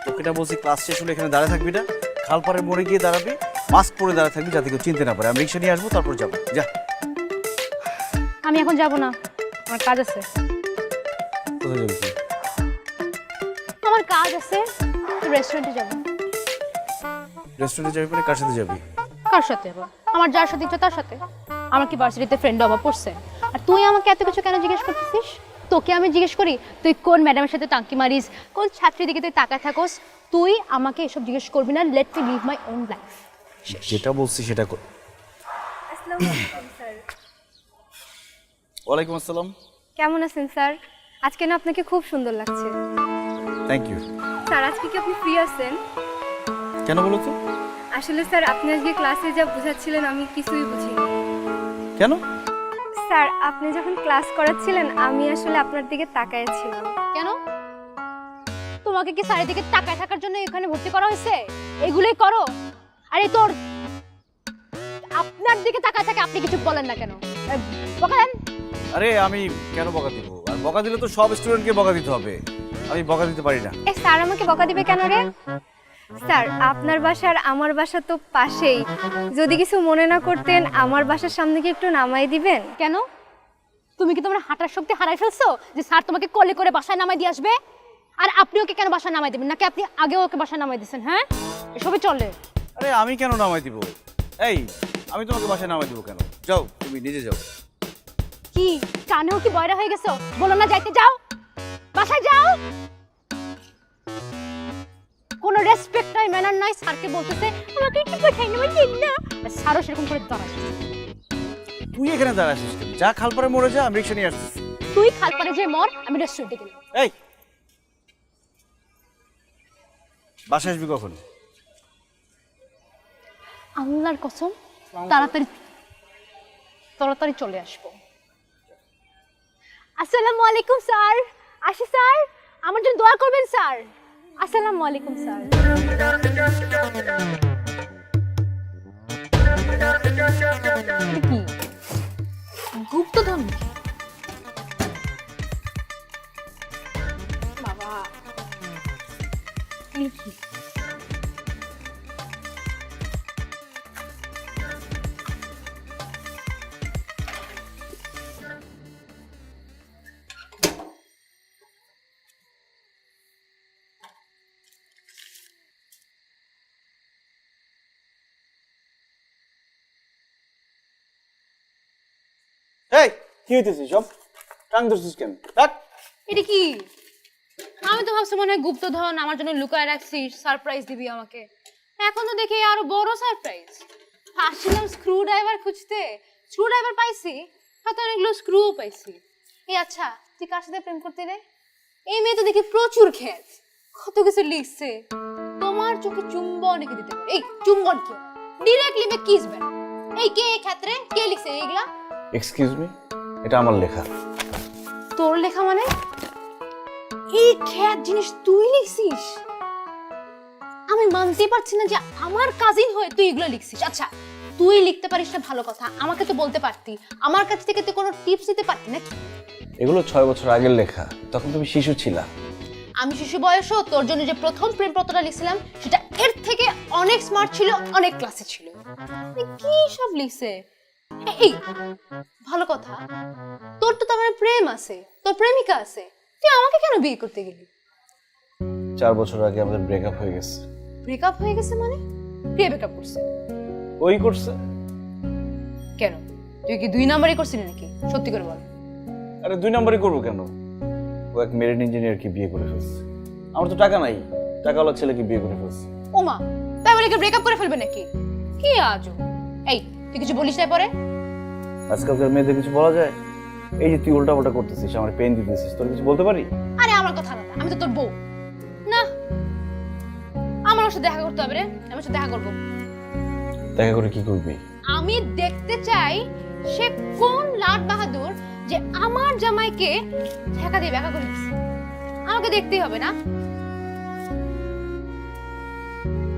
তোকে না বলছি ক্লাস শেষ হলে এখানে দাঁড়িয়ে থাকবি না, খালপাড়ের মোড়ে গিয়ে দাঁড়াবি, মাস্ক পরে দাঁড়িয়ে থাকবি যাতে কেউ চিনতে না পারে। আমি রিক্সা নিয়ে আসবো, তারপর যাবো। যা।
আমি এখন যাব না, আমার কাজ আছে।
কোথায় যাবি তুই?
আমার কাজ আছে, রেস্টুরেন্টে যাব।
রেস্টুরেন্টে যাবি মানে কার সাথে যাবি?
কার সাথে যাব? আমার যার সাথে ইচ্ছা তার সাথে। আমার কি ভার্সিটিতে ফ্রেন্ড অভাব পড়ছে? আর তুই আমাকে এত কিছু কেন জিজ্ঞেস করতেছিস? তোকে আমি জিজ্ঞেস করি তুই কোন ম্যাডামের সাথে টাঙ্কি মারিস, কোন ছাত্রীর দিকে তুই তাকায় থাকোস? তুই আমাকে এসব জিজ্ঞেস করবি না। Let me live my own life.
যেটা বলছি সেটা কর।
আসসালামু আলাইকুম স্যার।
ওয়ালাইকুম আসসালাম।
কেমন আছেন স্যার? আজকে না আপনাকে খুব সুন্দর লাগছে।
Thank you.
স্যার আজকে কি আপনি ফ্রি আছেন?
কেন বলো তো?
আসলে স্যার আপনি আজকে ক্লাসে যা বোঝাচ্ছিলেন আমি কিছুই বুঝিনি।
কেন?
স্যার আপনি যখন ক্লাস করাচ্ছিলেন আমি আসলে আপনার দিকে তাকাইছিলাম।
কেন? তোমাকে কি স্যারের দিকে তাকায় থাকার জন্য এখানে ভর্তি করা হয়েছে? এগুলোই করো। আরে তোর আপনার দিকে তাকায় থাকে, আপনি কিছু বলেন না কেন? বকা দেন।
আরে আমি কেন বকা দিব? আর বকা দিলে তো সব স্টুডেন্টকে বকা দিতে হবে, আমি বকা দিতে পারি না।
এ স্যার আমাকে বকা দিবে কেন রে? স্যার আপনার বাসা আর আমার বাসা তো পাশেই, যদি কিছু মনে না করতেন আমার বাসার সামনে কি একটু নামাই দিবেন?
কেন? তুমি কি তোমার হাঁটার শক্তি হারাই ফেলছো যে স্যার তোমাকে কোলে করে বাসায় নামাই দিয়ে আসবে? আর আপনি ওকে কেন বাসায় নামাই দেবেন? নাকি আপনি আগেও ওকে বাসায় নামাই দিয়েছেন? হ্যাঁ, এসবই চলে।
আরে আমি কেন নামাই দিব? এই আমি তোমাকে বাসায় নামাই দিব কেন? যাও, তুমি নিজে যাও।
কি কানেও কি বয়রা হয়ে গেছো? বলো না যাইতে, যাও বাসায় যাও। কোনো রেসপেক্ট নাই, ম্যানার নাই। স্যারকে বলতেছে আমাকে একটু পাঠাই নেবেন না, স্যারও সেরকম করে দাঁড়ায়।
তুই এখানে দাঁড়াছিস কেন? যা খালপাড়ে মরে যা, আমি রিক্সা নিয়ে আসতেছি।
তুই খালপাড়ে যে মর, আমি রেস্টুরেন্টে গেলাম।
এই বাসায় আসবি কখন?
আল্লাহর কসম তাড়াতাড়ি তাড়াতাড়ি চলে আসবো। আসসালামু আলাইকুম স্যার। আসি স্যার, আমার জন্য দোয়া করবেন স্যার। আসসালামু আলাইকুম স্যার। কি গুপ্তধন? বাবা কি
এই কি হইতেছে সব? টাং ধরছিস কেন? ডাক।
এটা কি? আমি তো ভাবছি মনে হয় গুপ্তধন আমার জন্য লুকায় রাখছিস, সারপ্রাইজ দিবি আমাকে। এখন তো দেখি আরো বড় সারপ্রাইজ। আসছিলাম স্ক্রু ড্রাইভার খুঁজতে, স্ক্রু ড্রাইভার পাইছি, হয়তো অনেকগুলো স্ক্রুও পাইছি। এই আচ্ছা, তুই কার সাথে প্রেম করতে রে? এই মেয়ে তো দেখি প্রচুর খ্যাত, কত কিছু লিখছে। তোমার চোখে চুম্বন লিখে দিতে পারে। এই চুম্বন কি? ডিরেক্টলি মে কিস বেন। এই কে ক্ষেত্রে কে লিখছে এইগুলা?
এক্সকিউজ মি, এটা আমার লেখা।
তোর লেখা মানে? এই খ্যাত জিনিস তুই লিখছিস? আমি মানতে পারছি না যে আমার কাজিন হয়ে তুই এগুলো লিখছিস। আচ্ছা তুই লিখতে পারিস না ভালো কথা, আমাকে তো বলতে পারতি, আমার কাছ থেকে তুই কোনো টিপস দিতে পারতি নাকি?
এগুলো 6 বছর আগের লেখা, তখন তুমি শিশু ছিলা।
আমি শিশু বয়সও তোর জন্য যে প্রথম প্রেমপত্রটা লিখছিলাম সেটা এর থেকে অনেক স্মার্ট ছিল, অনেক ক্লাসে ছিল। কি সব লিখছে? এই ভালো কথা, তোর তো তোমার প্রেম আছে, তোর প্রেমিকা আছে, তুই আমাকে কেন বিয়ে করতে গেলি?
4 বছর আগে আমাদের ব্রেকআপ হয়ে গেছে।
ব্রেকআপ হয়ে গেছে মানে? কে ব্রেকআপ করছে?
ওই করছে।
কেন, তুই কি 2 নাম্বারই করছিলি নাকি? সত্যি করে বল।
আরে 2 নাম্বারই করবো কেন? ও এক মেরিন ইঞ্জিনিয়ারকে বিয়ে করে ফেলছে। আমার তো টাকা নাই, টাকাওয়ালা ছেলেকে বিয়ে করে ফেলছে।
ওমা, তাই বলে কি ব্রেকআপ করে ফেলবে নাকি? কি আজব। এই তুই কিছু বলিস না পরে?
আজকালকার মেয়েদের কিছু বলা যায়? এই যে তুই উল্টাপাল্টা করতেছিস, আমার পেন দিতেছিস, তোর কিছু বলতে পারি?
আরে আমার কথা না, আমি তো তোর বউ না। আমার ওর সাথে দেখা করতে হবে রে, আমি ওর সাথে দেখা করবো।
দেখা করে কি করবি?
আমি দেখতে চাই সে কোন লাট বাহাদুর যে আমার জামাইকে ঠেকা দিয়ে দেখা করে দিচ্ছে। আমাকে দেখতেই হবে না?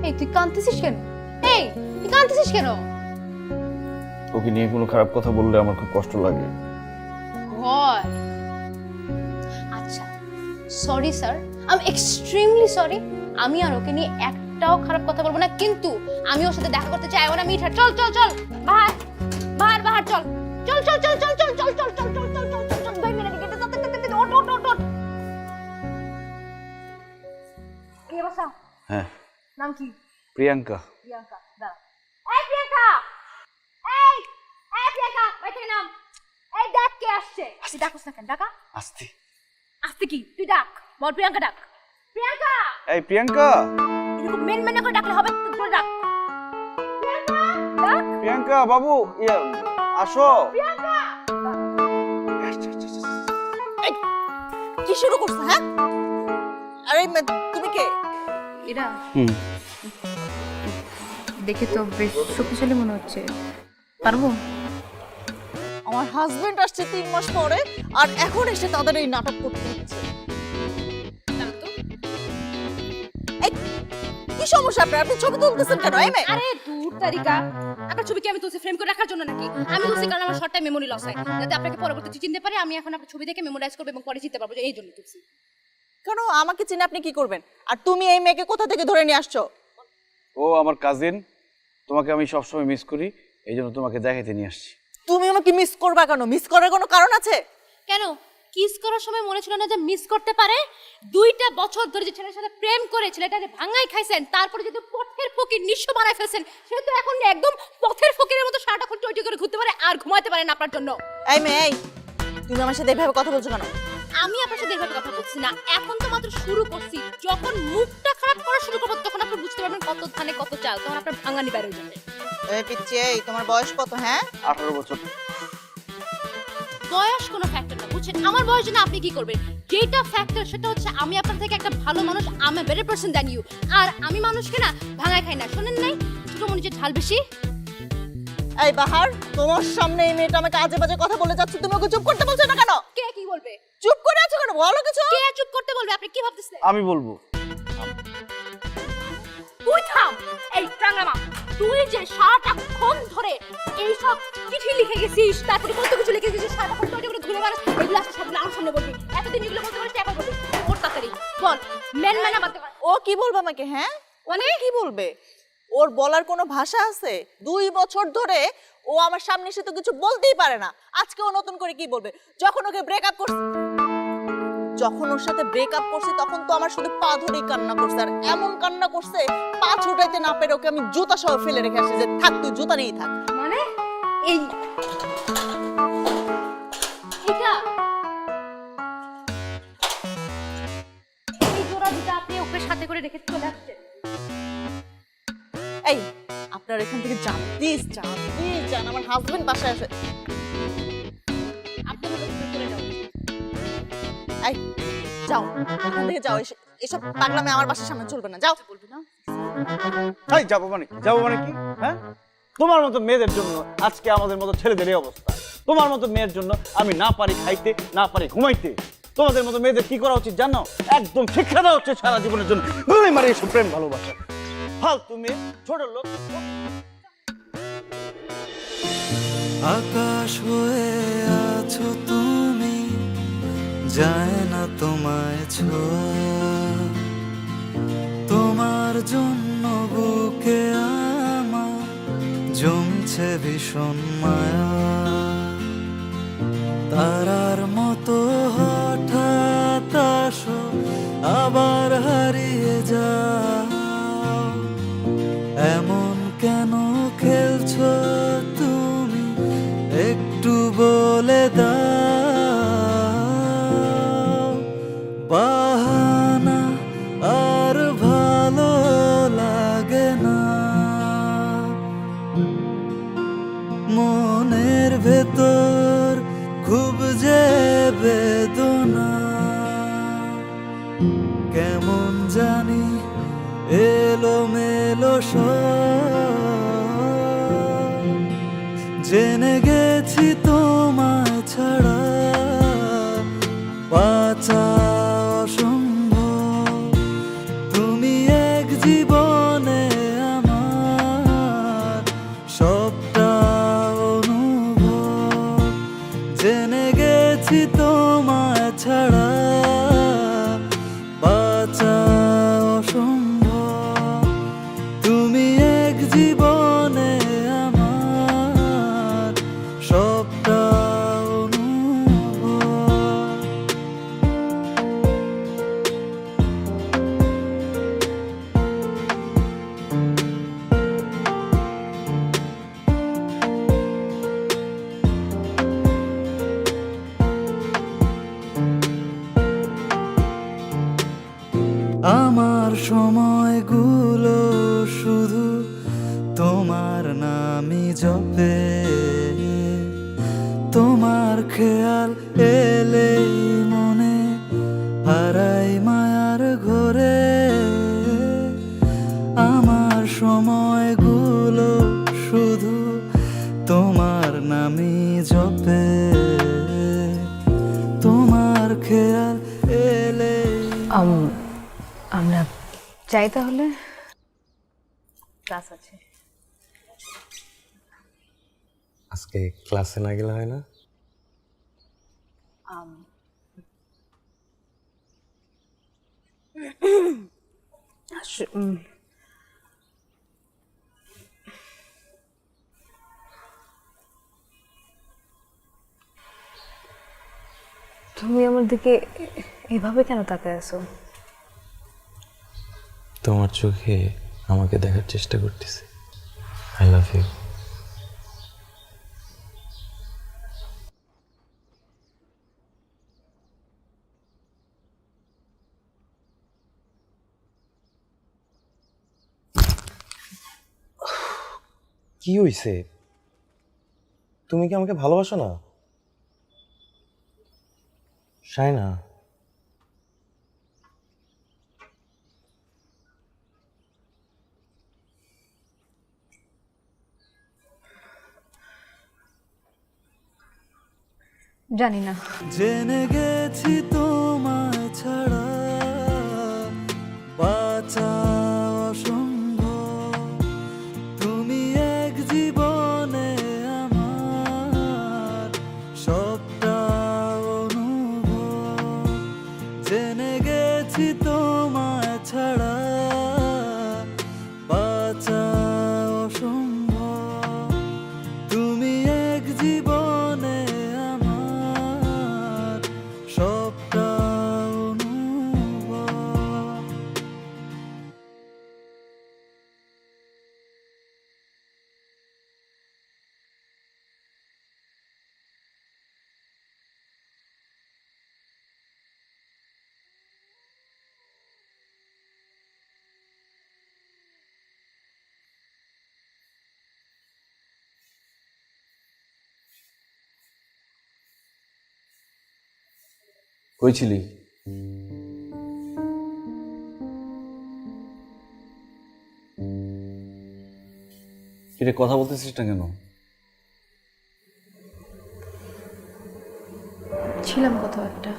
এই তুই কাঁদতেছিস কেন? এই তুই কাঁদতেছিস কেন?
ওকে নিয়ে কোনো খারাপ কথা বললে আমার খুব কষ্ট লাগে।
হয় আচ্ছা, sorry sir, I am extremely sorry. আমি আর ওকে নিয়ে একটাও খারাপ কথা বলবো না, কিন্তু আমি ওর সাথে দেখা করতে চাই। ওরা মিট চল চল চল বাহার বাহার বাহার চল চল চল চল চল চল চল চল চল চল চল চল চল 2 মিনিট গেটে তো ওট ওট ওট ওট। কে বাসা?
হ্যাঁ,
নাম কি?
প্রিয়াঙ্কা।
প্রিয়াঙ্কা, দাঁড়া। এই প্রিয়াঙ্কা, এই এই প্রিয়াঙ্কা, বাইরে নাম। এই ডাক, কে আসছে? তুই ডাকছ না কেন? ডাকা
আস্তে
আস্তে। কি তুই ডাক, বল প্রিয়াঙ্কা ডাক। প্রিয়াঙ্কা,
এই প্রিয়াঙ্কা,
এরকম মেন মেন করে ডাকলে হবে? তুই ডাক প্রিয়াঙ্কা, ডাক।
প্রিয়াঙ্কা বাবু, আসো।
এই, কি শুরু করছো হ্যাঁ? আরে তুমি কে?
এরা দেখে তো বেশ শক্তিশালী মনে হচ্ছে, পারবো?
আমার হাজবেন্ড আসছে 3 মাস পরে আর এখন এসে তাদের এই নাটক করতে হচ্ছে। এই, কি সমস্যা আপনার? আপনি ছবি তুলতেছেন কেন? এই মেয়ে,
আরে দূর তারিকা, আপনার ছবি কি আমি তুলছি ফ্রেম করে রাখার জন্য নাকি? আমি তুলছি কারণ আমার শর্ট টাইম মেমোরি লস হয়, যাতে আপনাকে পরবর্তীতে চিনতে পারি। আমি এখন আপনার ছবি দেখে মেমোরাইজ করব এবং পরে চিনতে পারবো, এই জন্য তুলছি।
কেন আমাকে চিনে আপনি কি করবেন? আর তুমি এই মেয়েকে কোথা থেকে ধরে নিয়ে আসছো?
ও আমার কাজিন, তোমাকে আমি সবসময় মিস করি, এই জন্য তোমাকে দেখাইতে নিয়ে আসছি।
তুমি আমাকে মিস করবা কেন? মিস করার কোনো কারণ আছে?
কেন কিস করার সময় মনে ছিল না যে মিস করতে পারে? 2টা বছর ধরে যে ছেলের সাথে প্রেম করে ছেলেটাকে ভাঙাই খাইছেন, তারপরে যদি পথের ফকির নিঃস্ব বানায় ফেলছেন, সে তো এখন একদম পথের ফকিরের মতো সারাটা টয়টি করে ঘুরতে পারে আর ঘুমাতে পারে না আপনার জন্য।
এই মেয়ে, এই, তুমি আমার সাথে এভাবে কথা বলছো কেন?
আমি আপনার সাথে এভাবে কথা বলছি না, এখন তো মাত্র শুরু করছি। যখন মুখটা খারাপ করা শুরু করবো তখন আপনি বুঝতে পারবেন কত ধানে কত চাল, তখন আপনার ভাঙানি বের হয়ে যাবে।
এই পিচ্চি, এই তোমার বয়স কত? হ্যাঁ,
18 বছর।
বয়স কোনো ফ্যাক্টর না, বুঝছেন? আমার বয়স জন্য আপনি কি করবেন? যেটা ফ্যাক্টর সেটা হচ্ছে আমি আপনার থেকে একটা ভালো মানুষ, আমি বেটার পারসন দ্যান ইউ। আর আমি মানুষকে না ভাঙায় খাই না, শোনেন নাই ছোট মনে যে ঝাল বেশি।
এই বাহার, তোমার সামনে এই মেয়েটা আমাকে আজে বাজে কথা বলে যাচ্ছে, তুমি ওকে চুপ করতে বলছো না কেন?
কে কি বলবে?
চুপ করে আছো কেন? বলো কিছু।
কে চুপ করতে বলবে? আপনি কি ভাবতেছেন?
আমি বলবো।
তুই থাম। এই টাঙ্গামা, তুই যে সারাটাক্ষণ ধরে এইসব চিঠি লিখে গেছিস, তারপরে কত কিছু লিখে গেছিস, সারাটাক্ষণ টয়টি করে ঘুরে বেড়াস, এগুলো আসলে সব আমার সামনে বলবি। এতদিন এগুলো বলতে পারিস, এখন বলবি। ওর তাড়াতাড়ি বল, মেন ম্যানা বাদ দে।
ও কি বলবে আমাকে? হ্যাঁ,
মানে
কি বলবে? ওর বলার কোনো ভাষা আছে? 2 বছর ধরে ও আমার সামনে এসে তো কিছু বলতেই পারে না, আজকে ও নতুন করে কি বলবে? যখন ওকে ব্রেকআপ করছি, যখন ওর সাথে ব্রেকআপ করছি তখন তো আমার শুধু পা ধরেই কান্না করছে, আর এমন কান্না করছে পা ছুটাইতে না পেরে ওকে আমি জুতা সহ ফেলে রেখে আসছি যে থাক, তুই জুতা নিয়েই থাক।
মানে এই এটা এই জোড়া দুটো আপনি ওকে সাথে করে রেখে চলে আসছেন।
এই, আপনার এখান থেকে যান প্লিজ, যান, আমার হাজবেন্ড বাসায় আসে।
আপনি ওকে করে যাও।
এই, যাও, এখান থেকে যাও, এসব পাগলামে আমার বাসার সামনে চলবে না, যাও।
বলবি না?
তাই যাবো মানে কি? হ্যাঁ, তোমার মতো মেয়েদের জন্য আজকে আমাদের মতো ছেলেদের এই অবস্থা। তোমার মতো মেয়ের জন্য আমি না পারি খাইতে, না পারি ঘুমাইতে। তোমাদের মতো মেয়েদের কি করা উচিত জানো? একদম শিক্ষা দেওয়া হচ্ছে সারা জীবনের জন্য। মানে এসব প্রেম ভালোবাসা ফালতু মেয়ে, ছোট লোক।
আকাশ হয়ে আছো তুমি, যায় না তোমায় ছোঁয়া, তোমার জন্য বুকে আমার জমছে ভীষণ মায়া। তারার মতো হঠাৎ আসো, আবার হারিয়ে যাও, এমন কেন খেলছো তুমি? একটু বলে দাও, বাহানা আর ভালো লাগে না, মনের ভেতর খুব যে বেদনা, কেমন জানি এলোমেলো সব, জেনে গেছি তোমায় ছাড়া বাঁচা অসম্ভব, তুমি এক জীবনে আমার সবটা অনুভব, জেনে গেছি তোমায় ছাড়া বাঁচা অসম্ভব, তুমি এক জীবনে আমার সবটা অনুভব। আমার সময়গুলো শুধু তোমার নামই জপে, তোমার খেয়াল এলেই মনে হারাই মায়ার ঘরে আমার সময়গুলো শুধু তোমার নামই জপে তোমার খেয়াল এলে
আমরা যাই তাহলে, ক্লাস আছে।
আজকে ক্লাসে না গেলে হয় না?
তুমি আমার দিকে এভাবে কেন তাকায় আছো?
তোমার চোখে আমাকে দেখার চেষ্টা করতেছি। I love you. কি হইছে? তুমি কি আমাকে ভালোবাসো না শায়না?
জানি না।
জেনে গেছি তোমায় ছাড়া বাঁচা অসম্ভব তুমি এক জীবনে আমার সবটা অনুভব জেনে গেছি তোমায় ছাড়া বাঁচা অসম্ভব তুমি এক জীবনে আমার সবটা অনুভব।
কই ছিলি? কিরে কথা বলতেছিস না কেন?
ছিলাম কোথাও একটা।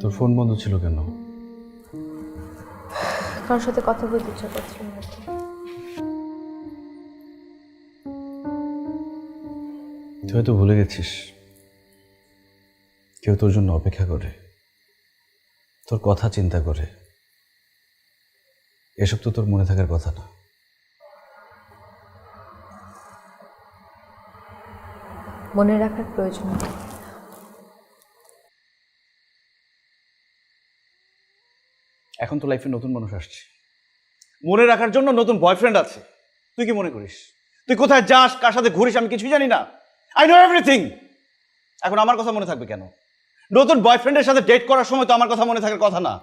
তোর ফোন বন্ধ ছিল কেন?
কারোর সাথে কথা বলতে ইচ্ছা করছিল না।
তুই হয়তো ভুলে গেছিস কেউ তোর জন্য অপেক্ষা করে, তোর কথা চিন্তা করে। এসব তো তোর মনে থাকার কথা না।
মনে রাখার প্রয়োজন নেই।
এখন তো লাইফে নতুন মানুষ আসছে, মনে রাখার জন্য নতুন বয়ফ্রেন্ড আছে। তুই কি মনে করিস তুই কোথায় যাস, কার সাথে ঘুরিস আমি কিছুই জানি না? I know everything. এখন আমার কথা মনে থাকবে কেন? নতুন বয়ফ্রেন্ডের সাথে ডেট করার সময় তো আমার কথা মনে থাকার কথা না।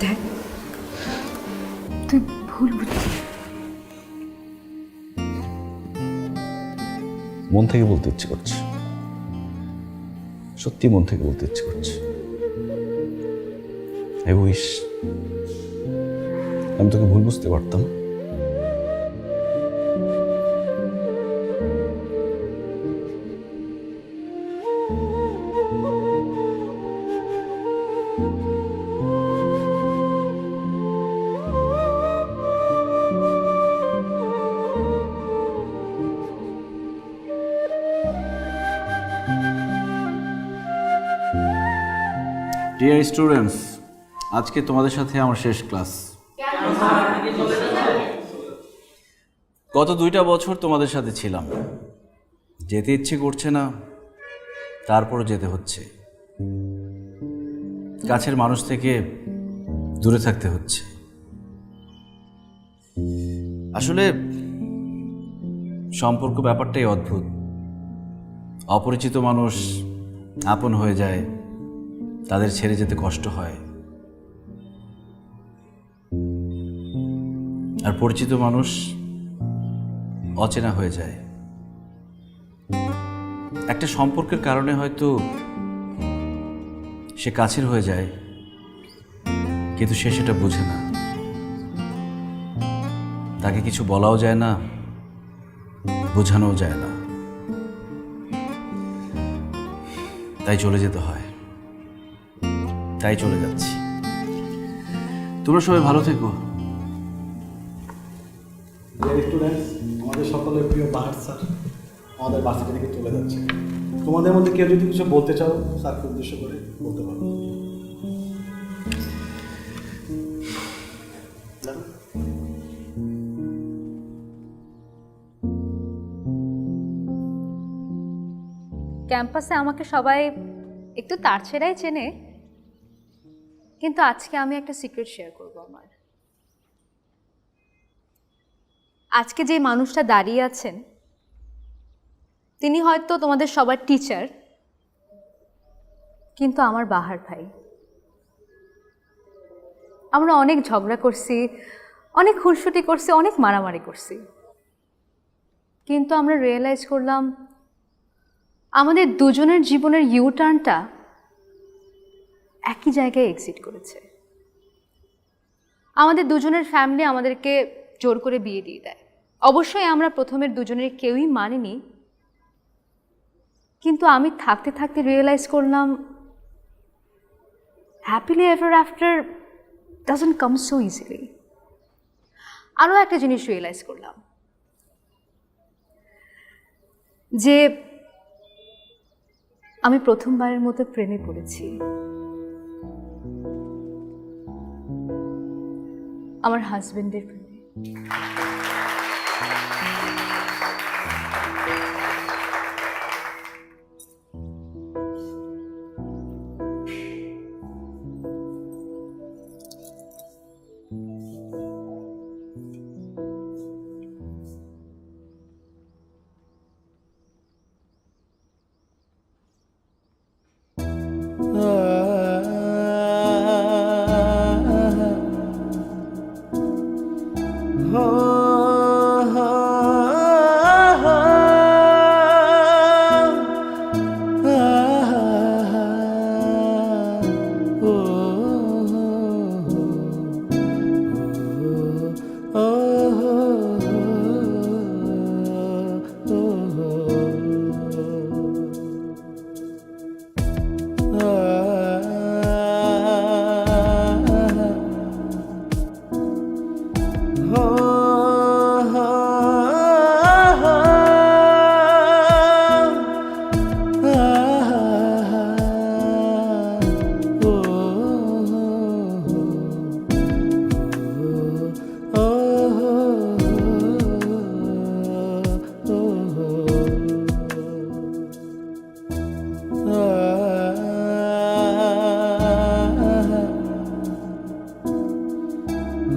দেখ, তুই ভুল বুঝছিস।
মন থেকে বলতে ইচ্ছে করছে, সত্যি মন থেকে বলতে ইচ্ছে করছে। আই উইশ আমি তোকে ভুল বুঝতে পারতাম। ডিয়ার স্টুডেন্টস, আজকে তোমাদের সাথে আমার শেষ ক্লাস। গত 2টা বছর তোমাদের সাথে ছিলাম, যেতে ইচ্ছে করছে না, তারপরও যেতে হচ্ছে। কাছের মানুষ থেকে দূরে থাকতে হচ্ছে। আসলে সম্পর্ক ব্যাপারটাই অদ্ভুত। অপরিচিত মানুষ আপন হয়ে যায়, তাদের ছেড়ে যেতে কষ্ট হয়, আর পরিচিত মানুষ অচেনা হয়ে যায়। একটা সম্পর্কের কারণে হয়তো সে কাছের হয়ে যায়, কিন্তু সে সেটা বোঝে না। তাকে কিছু বলাও যায় না, বোঝানোও যায় না, তাই চলে যেতে হয়। তাই চলে যাচ্ছি। তোমরা সবাই ভালো থেকো।
স্টুডেন্টস, আমাদের সকলের প্রিয় বাহার স্যার আমাদের বাসিটা থেকে চলে যাচ্ছে। তোমাদের মধ্যে কেউ যদি কিছু বলতে চাও স্যারকে উদ্দেশ্য করে বলতে পারো।
ক্যাম্পাসে আমাকে সবাই একটু তার ছেড়াই চেনে, কিন্তু আজকে আমি একটা সিক্রেট শেয়ার করব। আমার আজকে যে মানুষটা দাঁড়িয়ে আছেন তিনি হয়তো তোমাদের সবার টিচার, কিন্তু আমার বাহার ভাই। আমরা অনেক ঝগড়া করছি, অনেক খুনসুটি করছি, অনেক মারামারি করছি, কিন্তু আমরা রিয়েলাইজ করলাম আমাদের দুজনের জীবনের ইউটার্নটা একই জায়গায় এক্সিট করেছে। আমাদের দুজনের ফ্যামিলি আমাদেরকে জোর করে বিয়ে দিয়ে দেয়। অবশ্যই আমরা প্রথমের দুজনের কেউই মানিনি, কিন্তু আমি থাকতে থাকতে রিয়েলাইজ করলাম happily ever after doesn't come so easily. আরও একটা জিনিস রিয়েলাইজ করলাম যে আমি প্রথমবারের মতো প্রেমে পড়েছি। আমার হাজবেন্ডের প্রেমে।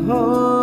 Oh